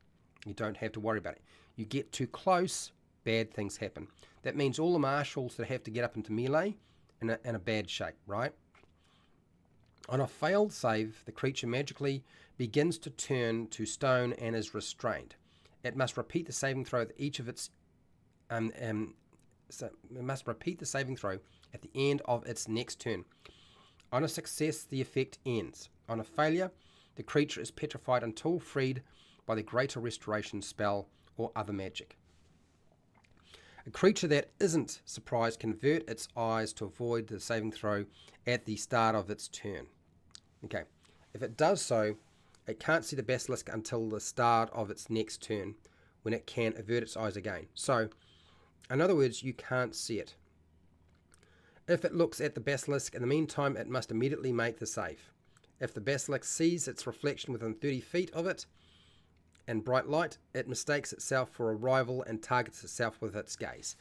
You don't have to worry about it. You get too close, bad things happen. That means all the marshals that have to get up into melee in a bad shape, right? On a failed save, the creature magically begins to turn to stone and is restrained. It must repeat the saving throw at each of its at the end of its next turn. On a success, the effect ends. On a failure, the creature is petrified until freed by the Greater Restoration spell or other magic. A creature that isn't surprised can avert its eyes to avoid the saving throw at the start of its turn. Okay, if it does so, it can't see the basilisk until the start of its next turn, when it can avert its eyes again. So, in other words, you can't see it. If it looks at the basilisk in the meantime, it must immediately make the save. If the basilisk sees its reflection within 30 feet of it in bright light, it mistakes itself for a rival and targets itself with its gaze.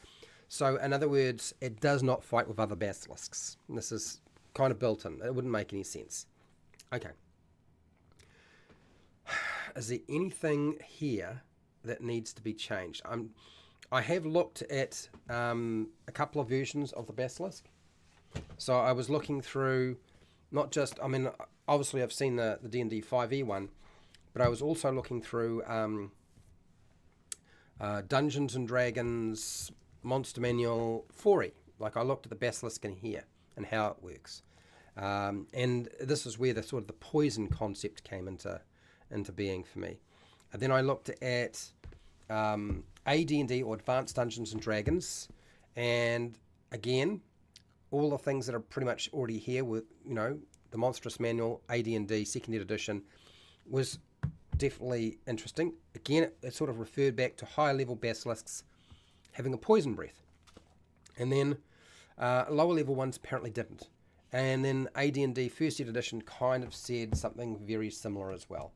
So, in other words, it does not fight with other basilisks. This is kind of built in. It wouldn't make any sense. Okay. Is there anything here that needs to be changed? I have looked at a couple of versions of the basilisk. So I was looking through, not just, I mean, obviously I've seen the D&D 5e one, but I was also looking through Dungeons & Dragons Monster Manual 4e. Like, I looked at the basilisk in here and how it works. And this is where the sort of the poison concept came into into being for me. And then I looked at AD&D, or Advanced Dungeons and Dragons, and again, all the things that are pretty much already here with, you know, the Monstrous Manual, AD&D, second edition, was definitely interesting. Again, it sort of referred back to higher level basilisks having a poison breath. And then lower level ones apparently didn't. And then AD&D first edition kind of said something very similar as well.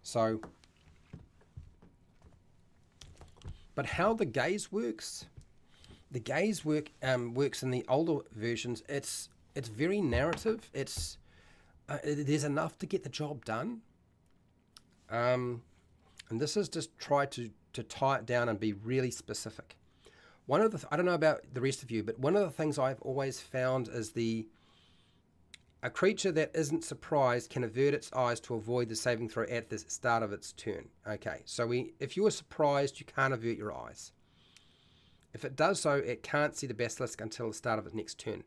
So, but how the gaze works, the gaze works in the older versions. It's very narrative. It's there's enough to get the job done. And this is just try to tie it down and be really specific. One of the I don't know about the rest of you, but one of the things I've always found is a creature that isn't surprised can avert its eyes to avoid the saving throw at the start of its turn. Okay, so if you are surprised, you can't avert your eyes. If it does so, it can't see the basilisk until the start of its next turn.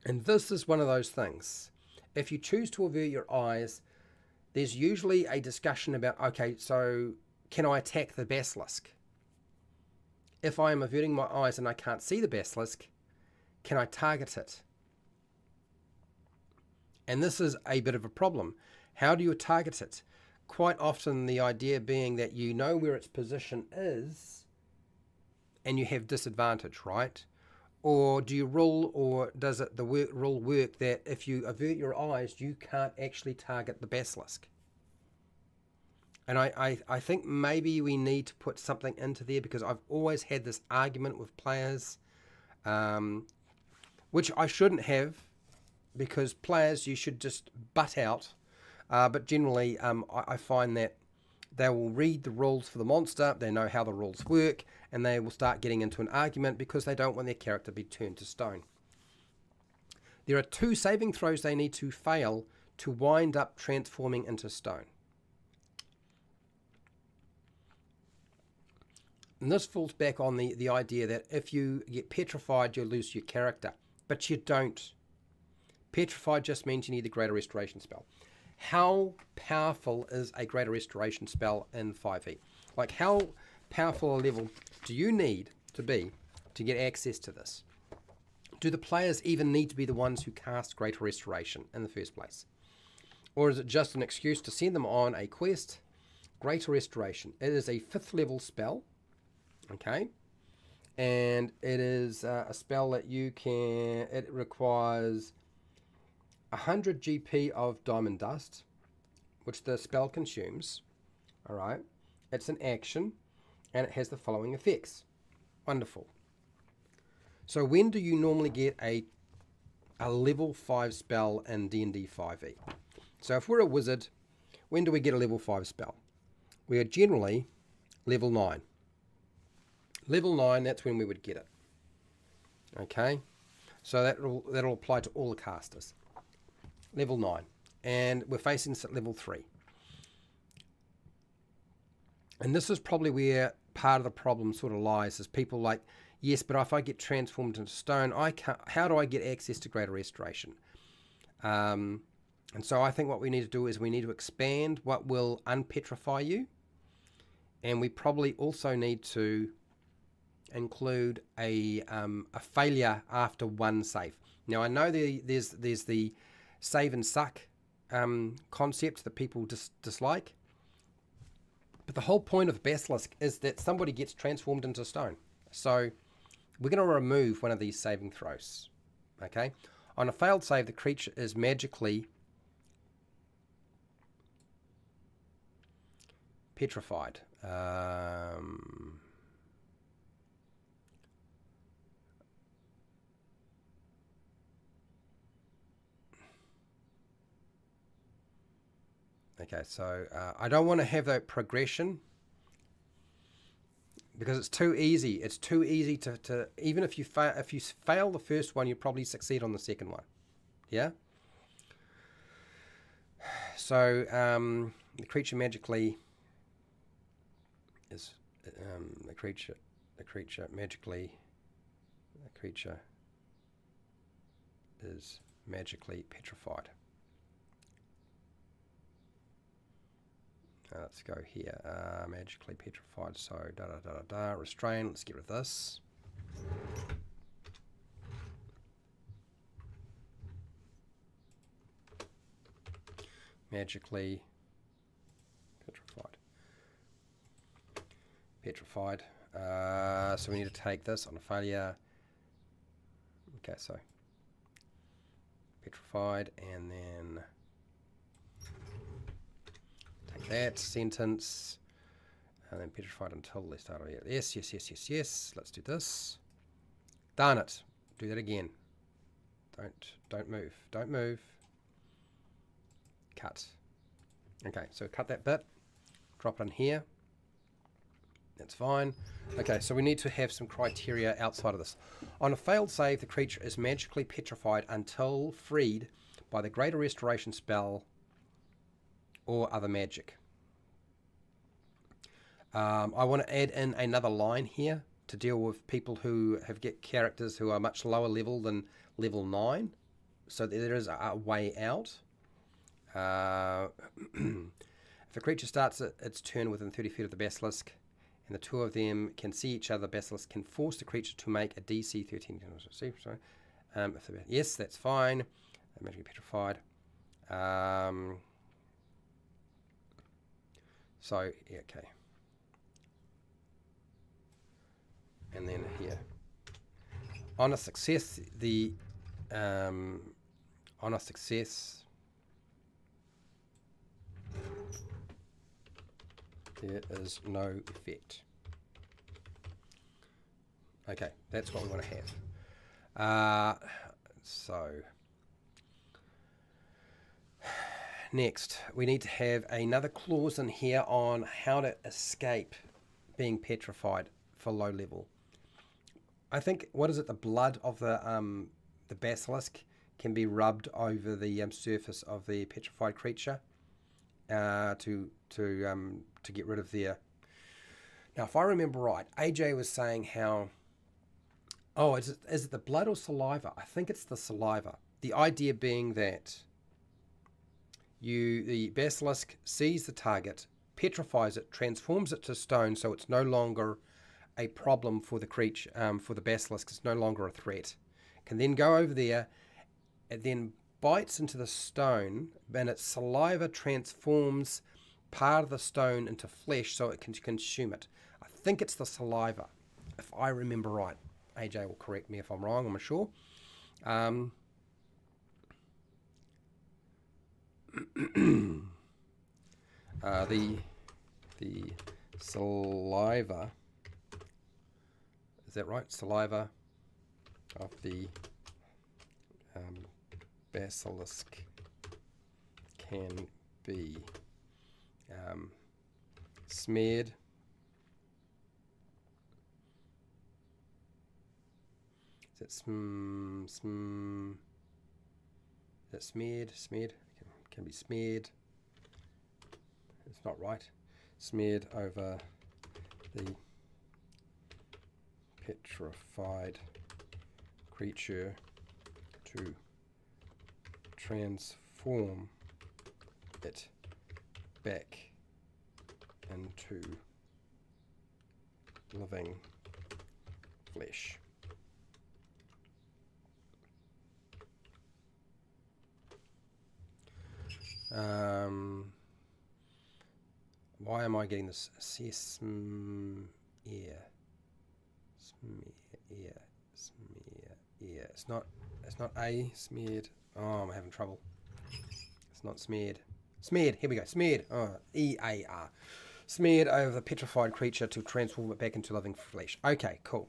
And this is one of those things. If you choose to avert your eyes, there's usually a discussion about, okay, so can I attack the basilisk? If I am averting my eyes and I can't see the basilisk, can I target it? And this is a bit of a problem. How do you target it? Quite often the idea being that you know where its position is and you have disadvantage, right? Or do you rule, or does it rule work that if you avert your eyes, you can't actually target the basilisk? And I think maybe we need to put something into there, because I've always had this argument with players, which I shouldn't have, because players, you should just butt out. But generally, I find that they will read the rules for the monster, they know how the rules work, and they will start getting into an argument because they don't want their character to be turned to stone. There are 2 saving throws they need to fail to wind up transforming into stone. And this falls back on the idea that if you get petrified, you'll lose your character. But you don't. Petrified just means you need the Greater Restoration spell. How powerful is a Greater Restoration spell in 5e? Like, how powerful a level do you need to be to get access to this? Do the players even need to be the ones who cast Greater Restoration in the first place? Or is it just an excuse to send them on a quest? Greater Restoration. It is a 5th level spell. Okay, and it is a spell that it requires 100 GP of diamond dust, which the spell consumes. All right, it's an action, and it has the following effects. Wonderful. So when do you normally get a level 5 spell in D&D 5e? So if we're a wizard, when do we get a level 5 spell? We are generally level 9. Level 9, that's when we would get it. Okay, so that'll apply to all the casters. Level 9, and we're facing this at level 3. And this is probably where part of the problem sort of lies, is people like, yes, but if I get transformed into stone, I can't. How do I get access to Greater Restoration? And so I think what we need to do is we need to expand what will unpetrify you, and we probably also need to include a failure after 1 save. Now I know there's the save and suck concept that people dislike, but the whole point of Basilisk is that somebody gets transformed into stone. So we're going to remove one of these saving throws. Okay, on a failed save, the creature is magically petrified. Okay, so I don't want to have that progression because it's too easy. It's too easy to even if you fail the first one, you probably succeed on the second one. Yeah. So the creature magically is the creature is magically petrified. Let's go here. Magically petrified. So restrain. Let's get rid of this. Magically petrified. So we need to take this on a failure. Okay, so petrified, and then take that sentence, and then petrified until they start. Yes, yes, yes, yes, yes. Let's do this. Darn it! Do that again. Don't move. Don't move. Cut. Okay, so cut that bit. Drop it in here. That's fine. Okay, so we need to have some criteria outside of this. On a failed save, the creature is magically petrified until freed by the Greater Restoration spell or other magic. I want to add in another line here to deal with people who get characters who are much lower level than level 9. So there is a way out. If a creature starts its turn within 30 feet of the Basilisk, and the two of them can see each other, the Basilisk can force the creature to make a DC 13. Sorry. Yes, that's fine. Magically petrified. So, yeah, okay. And then here. On a success, there is no effect. Okay, that's what we want to have. So, next, we need to have another clause in here on how to escape being petrified for low level. I think, what is it, the blood of the basilisk can be rubbed over the surface of the petrified creature to get rid of their... Now, if I remember right, AJ was saying how... Oh, is it the blood or saliva? I think it's the saliva. The idea being that the basilisk sees the target, petrifies it, transforms it to stone, so it's no longer a problem for the creature, for the basilisk. It's no longer a threat. Can then go over there, and then bites into the stone, and its saliva transforms part of the stone into flesh so it can consume it. I think it's the saliva, if I remember right. AJ will correct me if I'm wrong, I'm sure. The saliva, is that right? Saliva of the basilisk can be smeared smeared can be smeared, it's not right, smeared over the petrified creature to transform it back into living flesh. Why am I getting this? Smear. It's not a smeared. Oh, I'm having trouble. It's not smeared. Smeared. Here we go. Smeared. Oh, E-A-R. Smeared over the petrified creature to transform it back into living flesh. Okay, cool.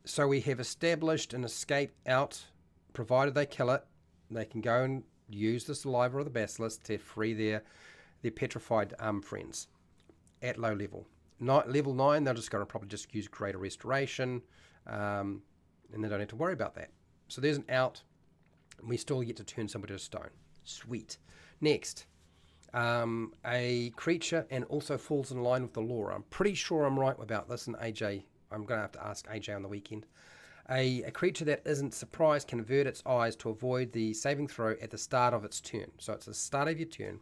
So we have established an escape out, provided they kill it. They can go and use the saliva of the basilisk to free their petrified friends at low level. Level 9, they're just going to probably just use Greater Restoration, and they don't have to worry about that. So there's an out. We still get to turn somebody to stone. Sweet. Next, a creature and also falls in line with the law. I'm pretty sure I'm right about this, and AJ, I'm going to have to ask AJ on the weekend. A creature that isn't surprised can avert its eyes to avoid the saving throw at the start of its turn. So it's the start of your turn.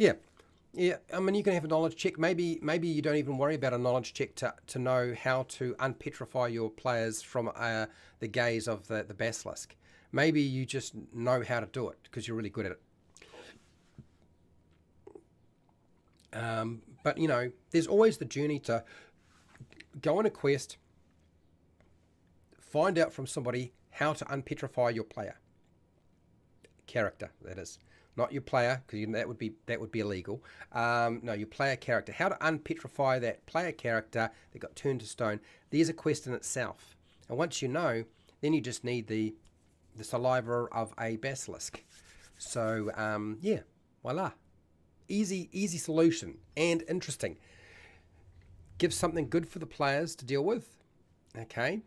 Yeah. Yeah, I mean, you can have a knowledge check. Maybe you don't even worry about a knowledge check to know how to unpetrify your players from the gaze of the basilisk. Maybe you just know how to do it because you're really good at it. But, you know, there's always the journey to go on a quest, find out from somebody how to unpetrify your player. Character, that is. Not your player, because that would be illegal. No, your player character. How to unpetrify that player character that got turned to stone. There's a quest in itself. And once you know, then you just need the saliva of a basilisk. So, yeah, voila. Easy solution and interesting. Gives something good for the players to deal with. Okay.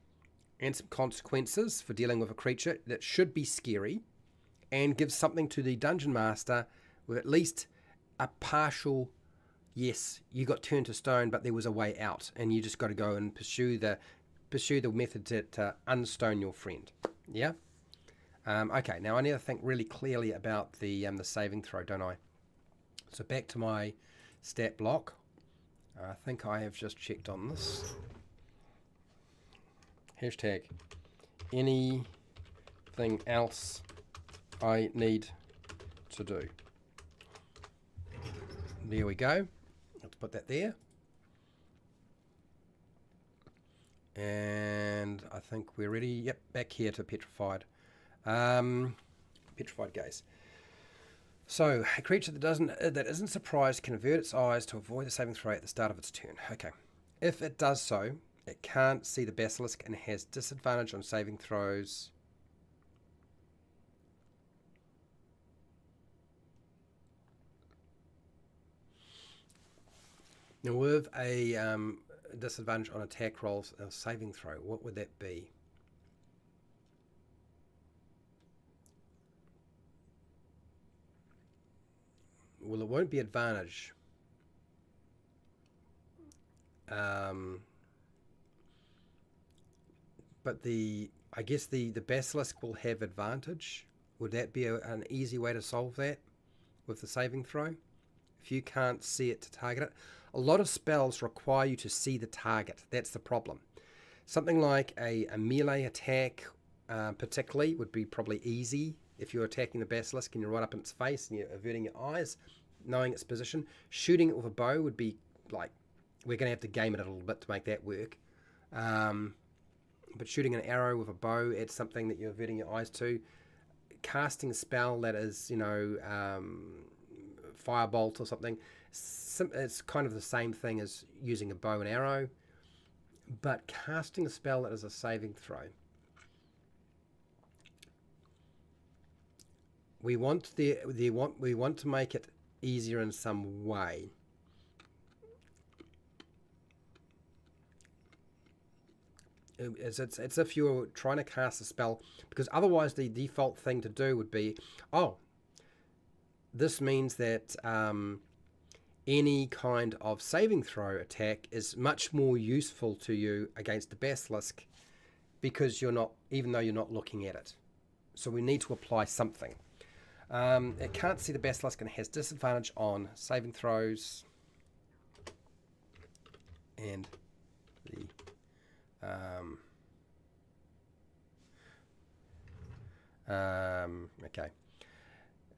And some consequences for dealing with a creature that should be scary. And gives something to the dungeon master with at least a partial, yes, you got turned to stone, but there was a way out, and you just got to go and pursue the method to unstone your friend. Yeah. Okay. Now I need to think really clearly about the saving throw, don't I? So back to my stat block. I think I have just checked on this. Hashtag anything else I need to do. There we go. Let's put that there. And I think we're ready. Yep, back here to petrified. Petrified gaze. So a creature that isn't surprised can avert its eyes to avoid the saving throw at the start of its turn. Okay. If it does so, it can't see the basilisk and has disadvantage on saving throws. Now, with a disadvantage on attack rolls, a saving throw, what would that be? Well, it won't be advantage. But I guess the basilisk will have advantage. Would that be an easy way to solve that with the saving throw? If you can't see it to target it. A lot of spells require you to see the target. That's the problem. Something like a melee attack, particularly, would be probably easy if you're attacking the basilisk and you're right up in its face and you're averting your eyes, knowing its position. Shooting it with a bow would be like, we're going to have to game it a little bit to make that work. But shooting an arrow with a bow, it's something that you're averting your eyes to. Casting a spell that is, you know, firebolt or something, it's kind of the same thing as using a bow and arrow, but casting a spell that is a saving throw. We want to make it easier in some way. It's if you're trying to cast a spell, because otherwise the default thing to do would be, oh, this means that any kind of saving throw attack is much more useful to you against the basilisk because you're not, even though you're not looking at it. So we need to apply something. It can't see the basilisk and has disadvantage on saving throws and the okay.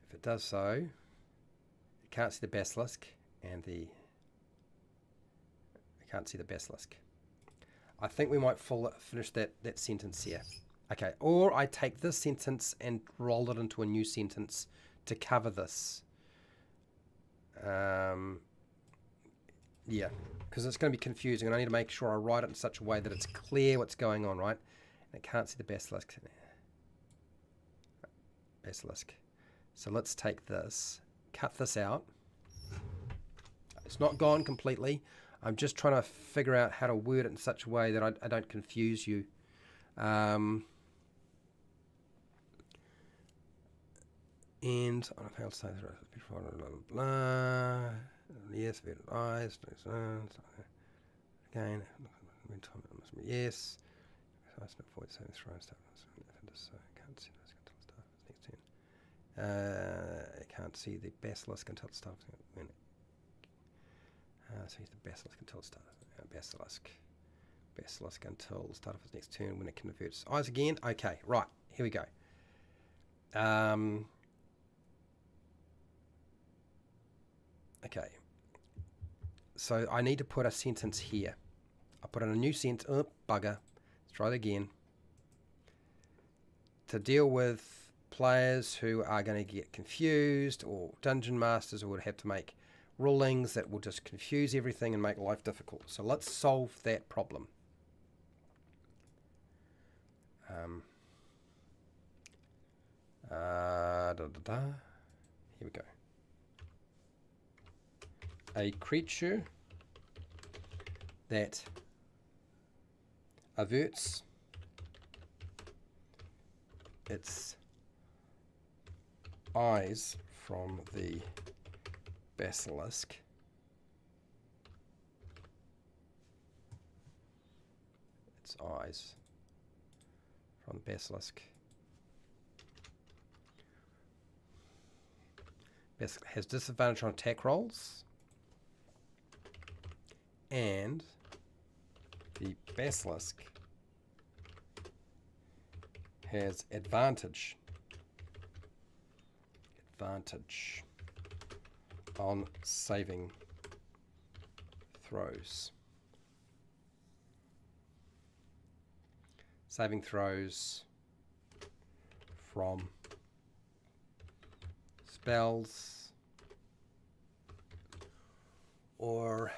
If it does so, it can't see the basilisk and I can't see the basilisk. I think we might finish that sentence here. Okay, or I take this sentence and roll it into a new sentence to cover this. Yeah, because it's going to be confusing, and I need to make sure I write it in such a way that it's clear what's going on, right? And it can't see the basilisk. So let's take this, cut this out. It's not gone completely. I'm just trying to figure out how to word it in such a way that I don't confuse you. And I don't know how to say the rest. Blah, blah, blah. Yes, eyes. Again, yes. I can't see the basilisk until it starts. So here's the basilisk until it starts. Basilisk until the start of its next turn when it converts eyes again. Okay, right, here we go. Okay, so I need to put a sentence here. I put in a new sentence. Oh, bugger. Let's try it again. To deal with players who are going to get confused, or dungeon masters who would have to make rulings that will just confuse everything and make life difficult. So let's solve that problem. Here we go. A creature that averts its eyes from the basilisk has disadvantage on attack rolls, and the basilisk has advantage on saving throws. Saving throws from spells or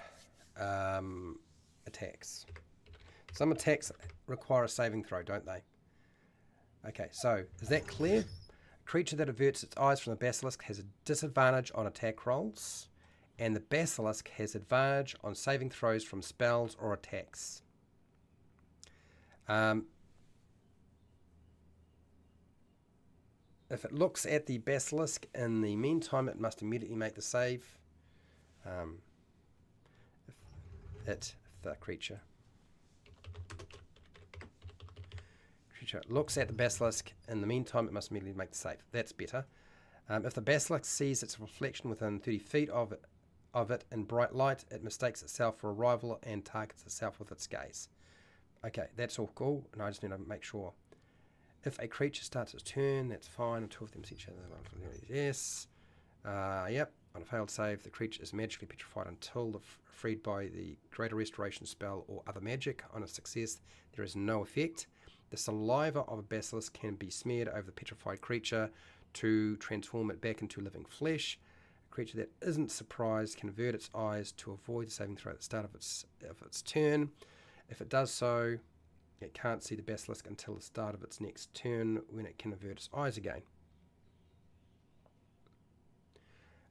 attacks. Some attacks require a saving throw, don't they? Okay, so is that clear? A creature that averts its eyes from the basilisk has a disadvantage on attack rolls, and the basilisk has advantage on saving throws from spells or attacks. If it looks at the basilisk in the meantime, it must immediately make the save. If the creature looks at the basilisk in the meantime, it must immediately make the save. That's better. If the basilisk sees its reflection within 30 feet of it in bright light, it mistakes itself for a rival and targets itself with its gaze. Okay, that's all cool, and I just need to make sure. If a creature starts its turn, that's fine. And two of them see each other. Yes. Yep. On a failed save, the creature is magically petrified until freed by the Greater Restoration spell or other magic. On a success, there is no effect. The saliva of a basilisk can be smeared over the petrified creature to transform it back into living flesh. A creature that isn't surprised can avert its eyes to avoid the saving throw at the start of its turn. If it does so, it can't see the basilisk until the start of its next turn, when it can avert its eyes again.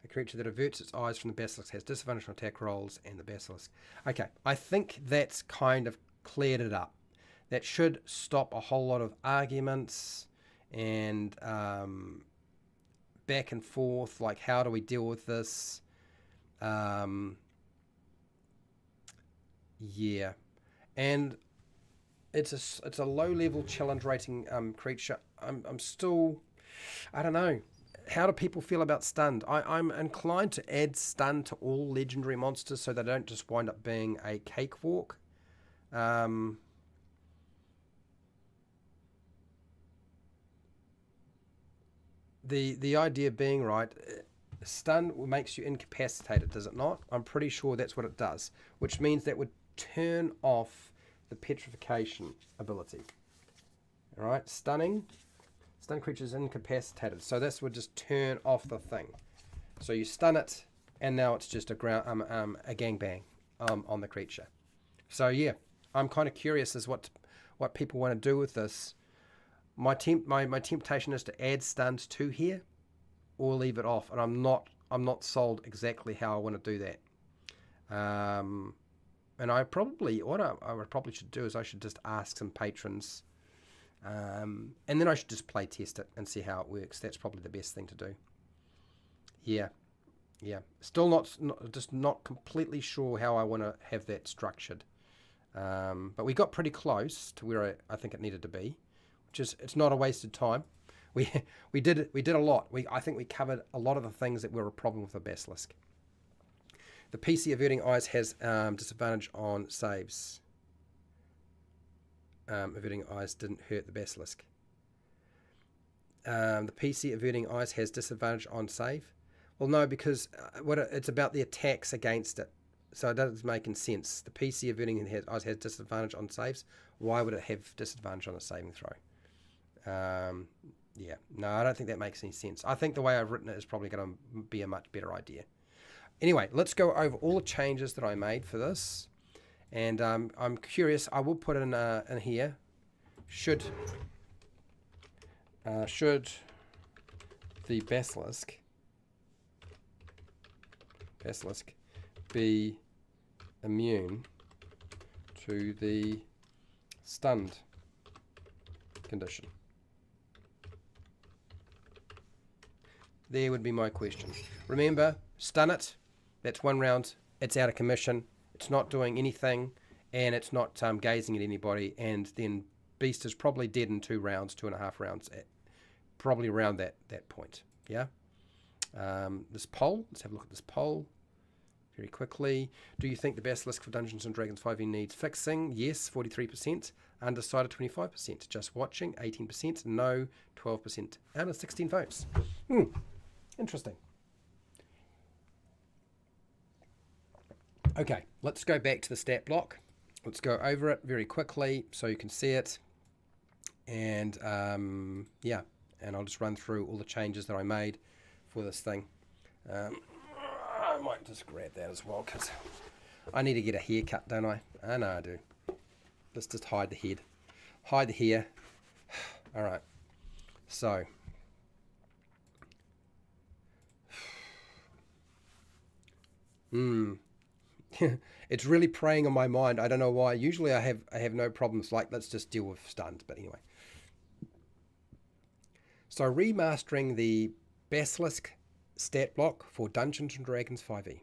A creature that averts its eyes from the basilisk has disadvantage on attack rolls, and the basilisk. Okay, I think that's kind of cleared it up. That should stop a whole lot of arguments and back and forth, like how do we deal with this? Yeah, and it's a low level challenge rating creature. I'm still, I don't know. How do people feel about stunned? I'm inclined to add stun to all legendary monsters so they don't just wind up being a cakewalk. The idea being, right, stun makes you incapacitated, does it not? I'm pretty sure that's what it does, which means that would turn off the petrification ability. All right, stun creatures incapacitated, so this would just turn off the thing. So you stun it, and now it's just a gangbang on the creature. So yeah, I'm kind of curious as what people want to do with this. My temptation is to add stuns to here, or leave it off, and I'm not sold exactly how I want to do that. And I probably should do is I should just ask some patrons, and then I should just play test it and see how it works. That's probably the best thing to do. Yeah. Still not completely sure how I want to have that structured. But we got pretty close to where I think it needed to be, which is, it's not a wasted time. we did a lot. I think we covered a lot of the things that were a problem with the Basilisk. The PC averting eyes has disadvantage on saves. Averting eyes didn't hurt the Basilisk. The PC averting eyes has disadvantage on save. Well, no, because it's about the attacks against it. So it doesn't make any sense. The PC averting eyes has disadvantage on saves. Why would it have disadvantage on a saving throw? Yeah, no, I don't think that makes any sense. I think the way I've written it is probably going to be a much better idea. Anyway, let's go over all the changes that I made for this. And I'm curious, I will put in here, should the Basilisk be immune to the stunned condition? There would be my question. Remember, stun it, that's 1 round, it's out of commission, it's not doing anything, and it's not gazing at anybody, and then Beast is probably dead in 2 rounds, 2.5 rounds, probably around that point, yeah? This poll, let's have a look at this poll very quickly. Do you think the Basilisk for Dungeons & Dragons 5e needs fixing? Yes, 43%. Undecided, 25%. Just watching, 18%. No, 12%. Out of 16 votes. Interesting. Okay, let's go back to the stat block. Let's go over it very quickly so you can see it. And yeah, and I'll just run through all the changes that I made for this thing. I might just grab that as well because I need to get a haircut, don't I? I know I do. Let's just hide the head. Hide the hair. All right. So. It's really preying on my mind. I don't know why. Usually I have no problems. Like, let's just deal with stuns. But anyway. So remastering the Basilisk stat block for Dungeons & Dragons 5e.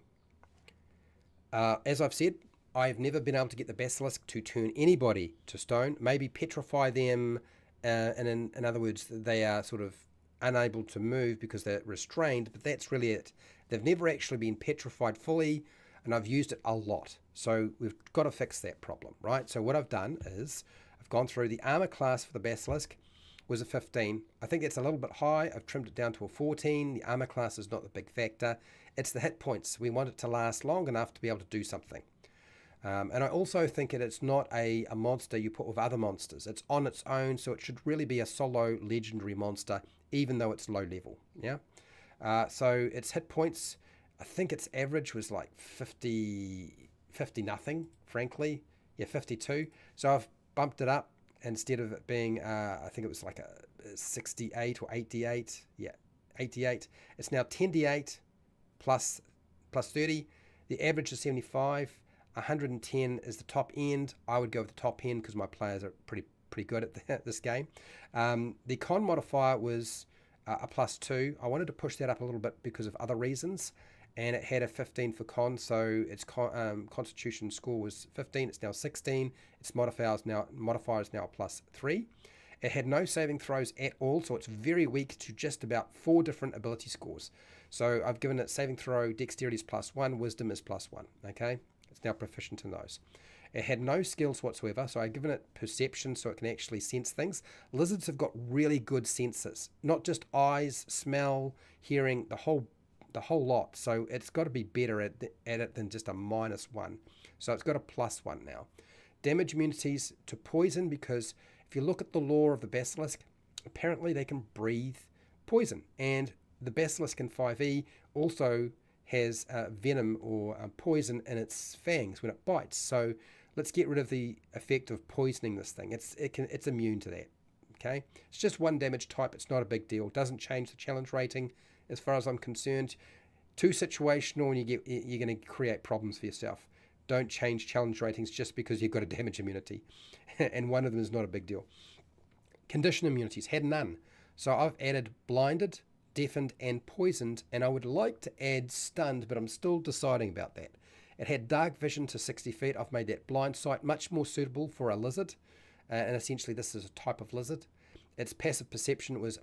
As I've said, I've never been able to get the Basilisk to turn anybody to stone. Maybe petrify them, and in other words, they are sort of unable to move because they're restrained, but that's really it. They've never actually been petrified fully, and I've used it a lot. So we've got to fix that problem, right? So what I've done is I've gone through the armor class for the Basilisk was a 15. I think it's a little bit high. I've trimmed it down to a 14. The armor class is not the big factor. It's the hit points. We want it to last long enough to be able to do something. And I also think that it's not a monster you put with other monsters. It's on its own, so it should really be a solo legendary monster, even though it's low level. Yeah. So its hit points, I think its average was like 50 nothing, frankly. Yeah, 52. So I've bumped it up. Instead of it being, I think it was like a 68 or 88. Yeah, 88. It's now 10d8 plus 30. The average is 75. 110 is the top end. I would go with the top end because my players are pretty good at this game. The con modifier was a +2. I wanted to push that up a little bit because of other reasons. And it had a 15 for con, so its constitution score was 15. It's now 16. Its modifier is now +3. It had no saving throws at all, so it's very weak to just about 4 different ability scores. So I've given it saving throw, dexterity is +1, wisdom is +1. Okay, it's now proficient in those. It had no skills whatsoever, so I've given it perception so it can actually sense things. Lizards have got really good senses, not just eyes, smell, hearing, the whole lot. So it's got to be better at it than just a -1. So it's got a +1 now. Damage immunities to poison, because if you look at the lore of the Basilisk, apparently they can breathe poison. And the Basilisk in 5e also has venom or poison in its fangs when it bites. So let's get rid of the effect of poisoning this thing. It's immune to that. Okay, it's just 1 damage type. It's not a big deal. Doesn't change the challenge rating. As far as I'm concerned, too situational, and you're going to create problems for yourself. Don't change challenge ratings just because you've got a damage immunity, and one of them is not a big deal. Condition immunities had none, so I've added blinded, deafened, and poisoned, and I would like to add stunned, but I'm still deciding about that. It had dark vision to 60 feet. I've made that blind sight much more suitable for a lizard, and essentially this is a type of lizard. its passive perception was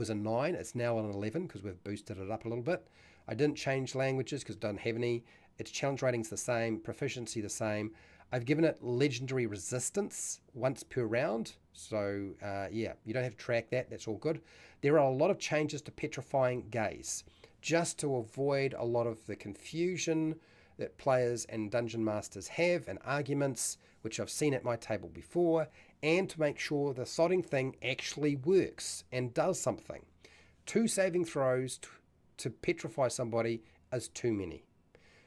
a 9. It's now an 11 because we've boosted it up a little bit. I didn't change languages because it doesn't have any. Its challenge rating's the same, proficiency the same. I've given it legendary resistance once per round. So yeah, you don't have to track that. That's all good. There are a lot of changes to Petrifying Gaze, just to avoid a lot of the confusion that players and dungeon masters have and arguments, which I've seen at my table before, and to make sure the sodding thing actually works and does something. 2 saving throws to petrify somebody is too many.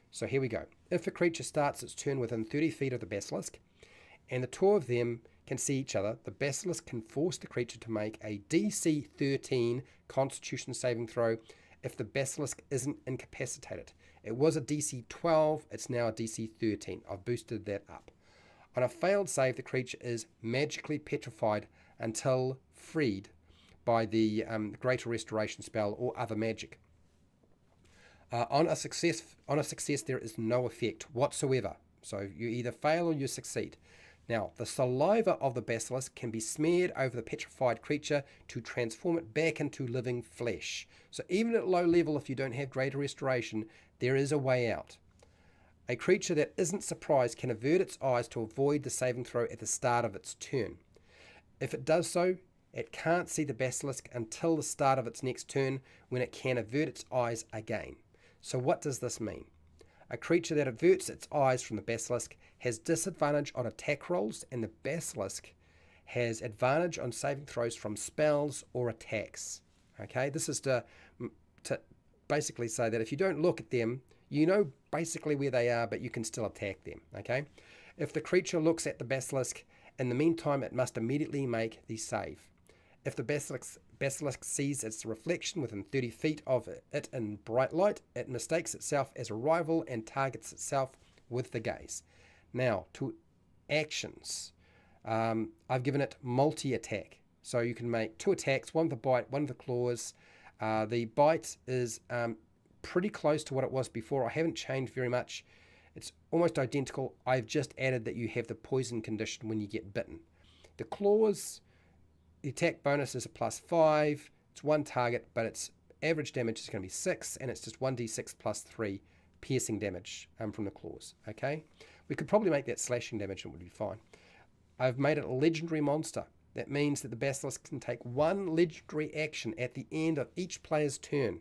So here we go. If a creature starts its turn within 30 feet of the Basilisk, and the 2 of them can see each other, the Basilisk can force the creature to make a DC 13 Constitution saving throw if the Basilisk isn't incapacitated. It was a DC 12, it's now a DC 13. I've boosted that up. On a failed save, the creature is magically petrified until freed by the Greater Restoration spell or other magic. On a success, there is no effect whatsoever. So you either fail or you succeed. Now, the saliva of the Basilisk can be smeared over the petrified creature to transform it back into living flesh. So even at low level, if you don't have Greater Restoration, there is a way out. A creature that isn't surprised can avert its eyes to avoid the saving throw at the start of its turn. If it does so, it can't see the Basilisk until the start of its next turn, when it can avert its eyes again. So what does this mean? A creature that averts its eyes from the Basilisk has disadvantage on attack rolls, and the Basilisk has advantage on saving throws from spells or attacks. Okay, this is to basically say that if you don't look at them, you know basically where they are, but you can still attack them. Okay, if the creature looks at the Basilisk, in the meantime, it must immediately make the save. If the Basilisk sees its reflection within 30 feet of it in bright light, it mistakes itself as a rival and targets itself with the gaze. Now, to actions. I've given it multi-attack. So you can make 2 attacks, one with the bite, one with the claws. The bite is pretty close to what it was before. I haven't changed very much. It's almost identical. I've just added that you have the poison condition when you get bitten. The claws, the attack bonus is a +5. It's 1 target, but its average damage is going to be 6, and it's just 1d6 +3 piercing damage from the claws. Okay, we could probably make that slashing damage and it would be fine. I've made it a legendary monster. That means that the Basilisk can take 1 legendary action at the end of each player's turn.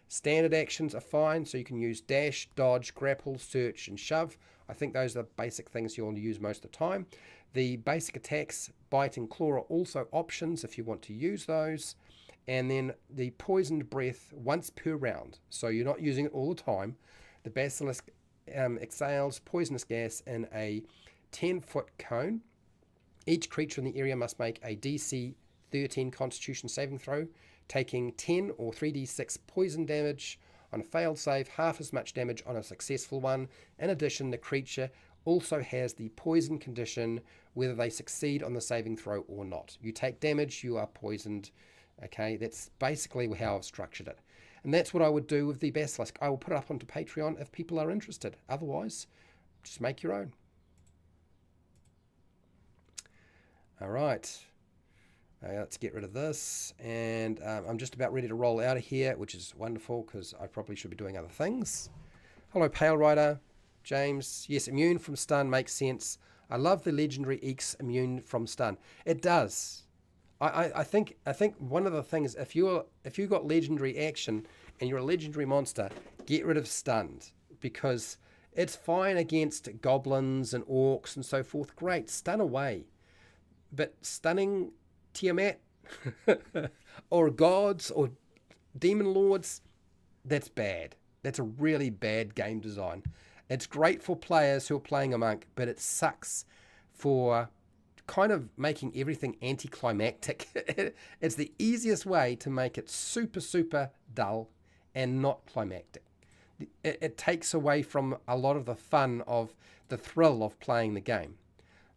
Standard actions are fine, so you can use dash, dodge, grapple, search, and shove. I think those are the basic things you'll use most of the time. The basic attacks, bite and claw, are also options if you want to use those. And then the poisoned breath once per round, so you're not using it all the time. The Basilisk exhales poisonous gas in a 10-foot cone. Each creature in the area must make a DC 13 Constitution saving throw, taking 10 or 3d6 poison damage. On a failed save, half as much damage on a successful one. In addition, the creature also has the poison condition whether they succeed on the saving throw or not. You take damage, you are poisoned. Okay, that's basically how I've structured it. And that's what I would do with the Basilisk. I will put it up onto Patreon if people are interested. Otherwise, just make your own. All right. Let's get rid of this. And I'm just about ready to roll out of here, which is wonderful because I probably should be doing other things. Hello, Pale Rider. James, yes, immune from stun makes sense. I love the legendary Eeks immune from stun. It does. I think one of the things, if you got legendary action and you're a legendary monster, get rid of stunned, because it's fine against goblins and orcs and so forth. Great, stun away. But stunning Tiamat or gods or demon lords, that's bad. That's a really bad game design. It's great for players who are playing a monk, but it sucks for kind of making everything anticlimactic. It's the easiest way to make it super, super dull and not climactic. It takes away from a lot of the fun of the thrill of playing the game.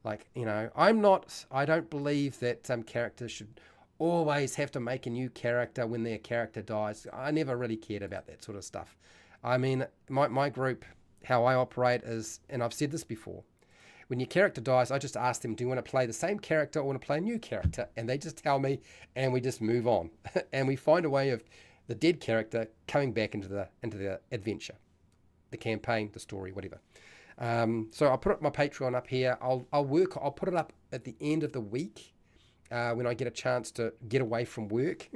Like, you know, I don't believe that characters should always have to make a new character when their character dies. I never really cared about that sort of stuff. I mean, my group, how I operate is, and I've said this before, when your character dies, I just ask them, do you want to play the same character or want to play a new character? And they just tell me, and we just move on. And we find a way of the dead character coming back into the adventure, the campaign, the story, whatever. So I'll put up my Patreon up here. I'll put it up at the end of the week when I get a chance to get away from work.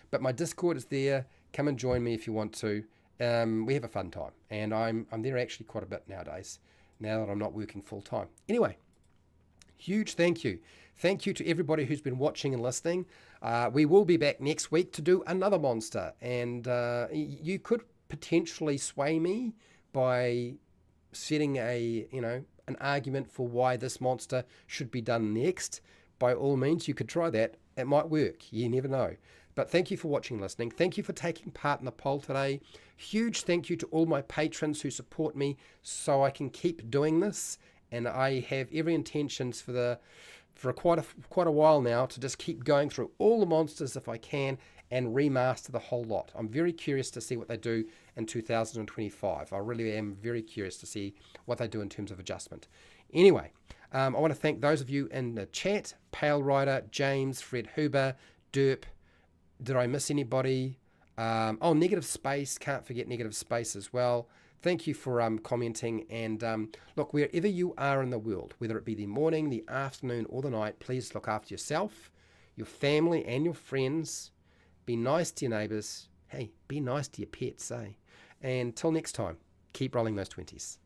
But my Discord is there. Come and join me if you want to. We have a fun time, and I'm there actually quite a bit nowadays, now that I'm not working full time. Anyway, huge thank you. Thank you to everybody who's been watching and listening. We will be back next week to do another monster, and you could potentially sway me by setting an argument for why this monster should be done next. By all means, you could try that. It might work. You never know. But thank you for watching and listening. Thank you for taking part in the poll today. Huge thank you to all my patrons who support me so I can keep doing this. And I have every intentions for quite a while now to just keep going through all the monsters if I can and remaster the whole lot. I'm very curious to see what they do in 2025. I really am very curious to see what they do in terms of adjustment. Anyway, I want to thank those of you in the chat: Pale Rider, James, Fred Huber, Derp. Did I miss anybody? Negative Space. Can't forget Negative Space as well. Thank you for commenting. And look, wherever you are in the world, whether it be the morning, the afternoon, or the night, please look after yourself, your family, and your friends. Be nice to your neighbours. Hey, be nice to your pets, eh? And till next time, keep rolling those 20s.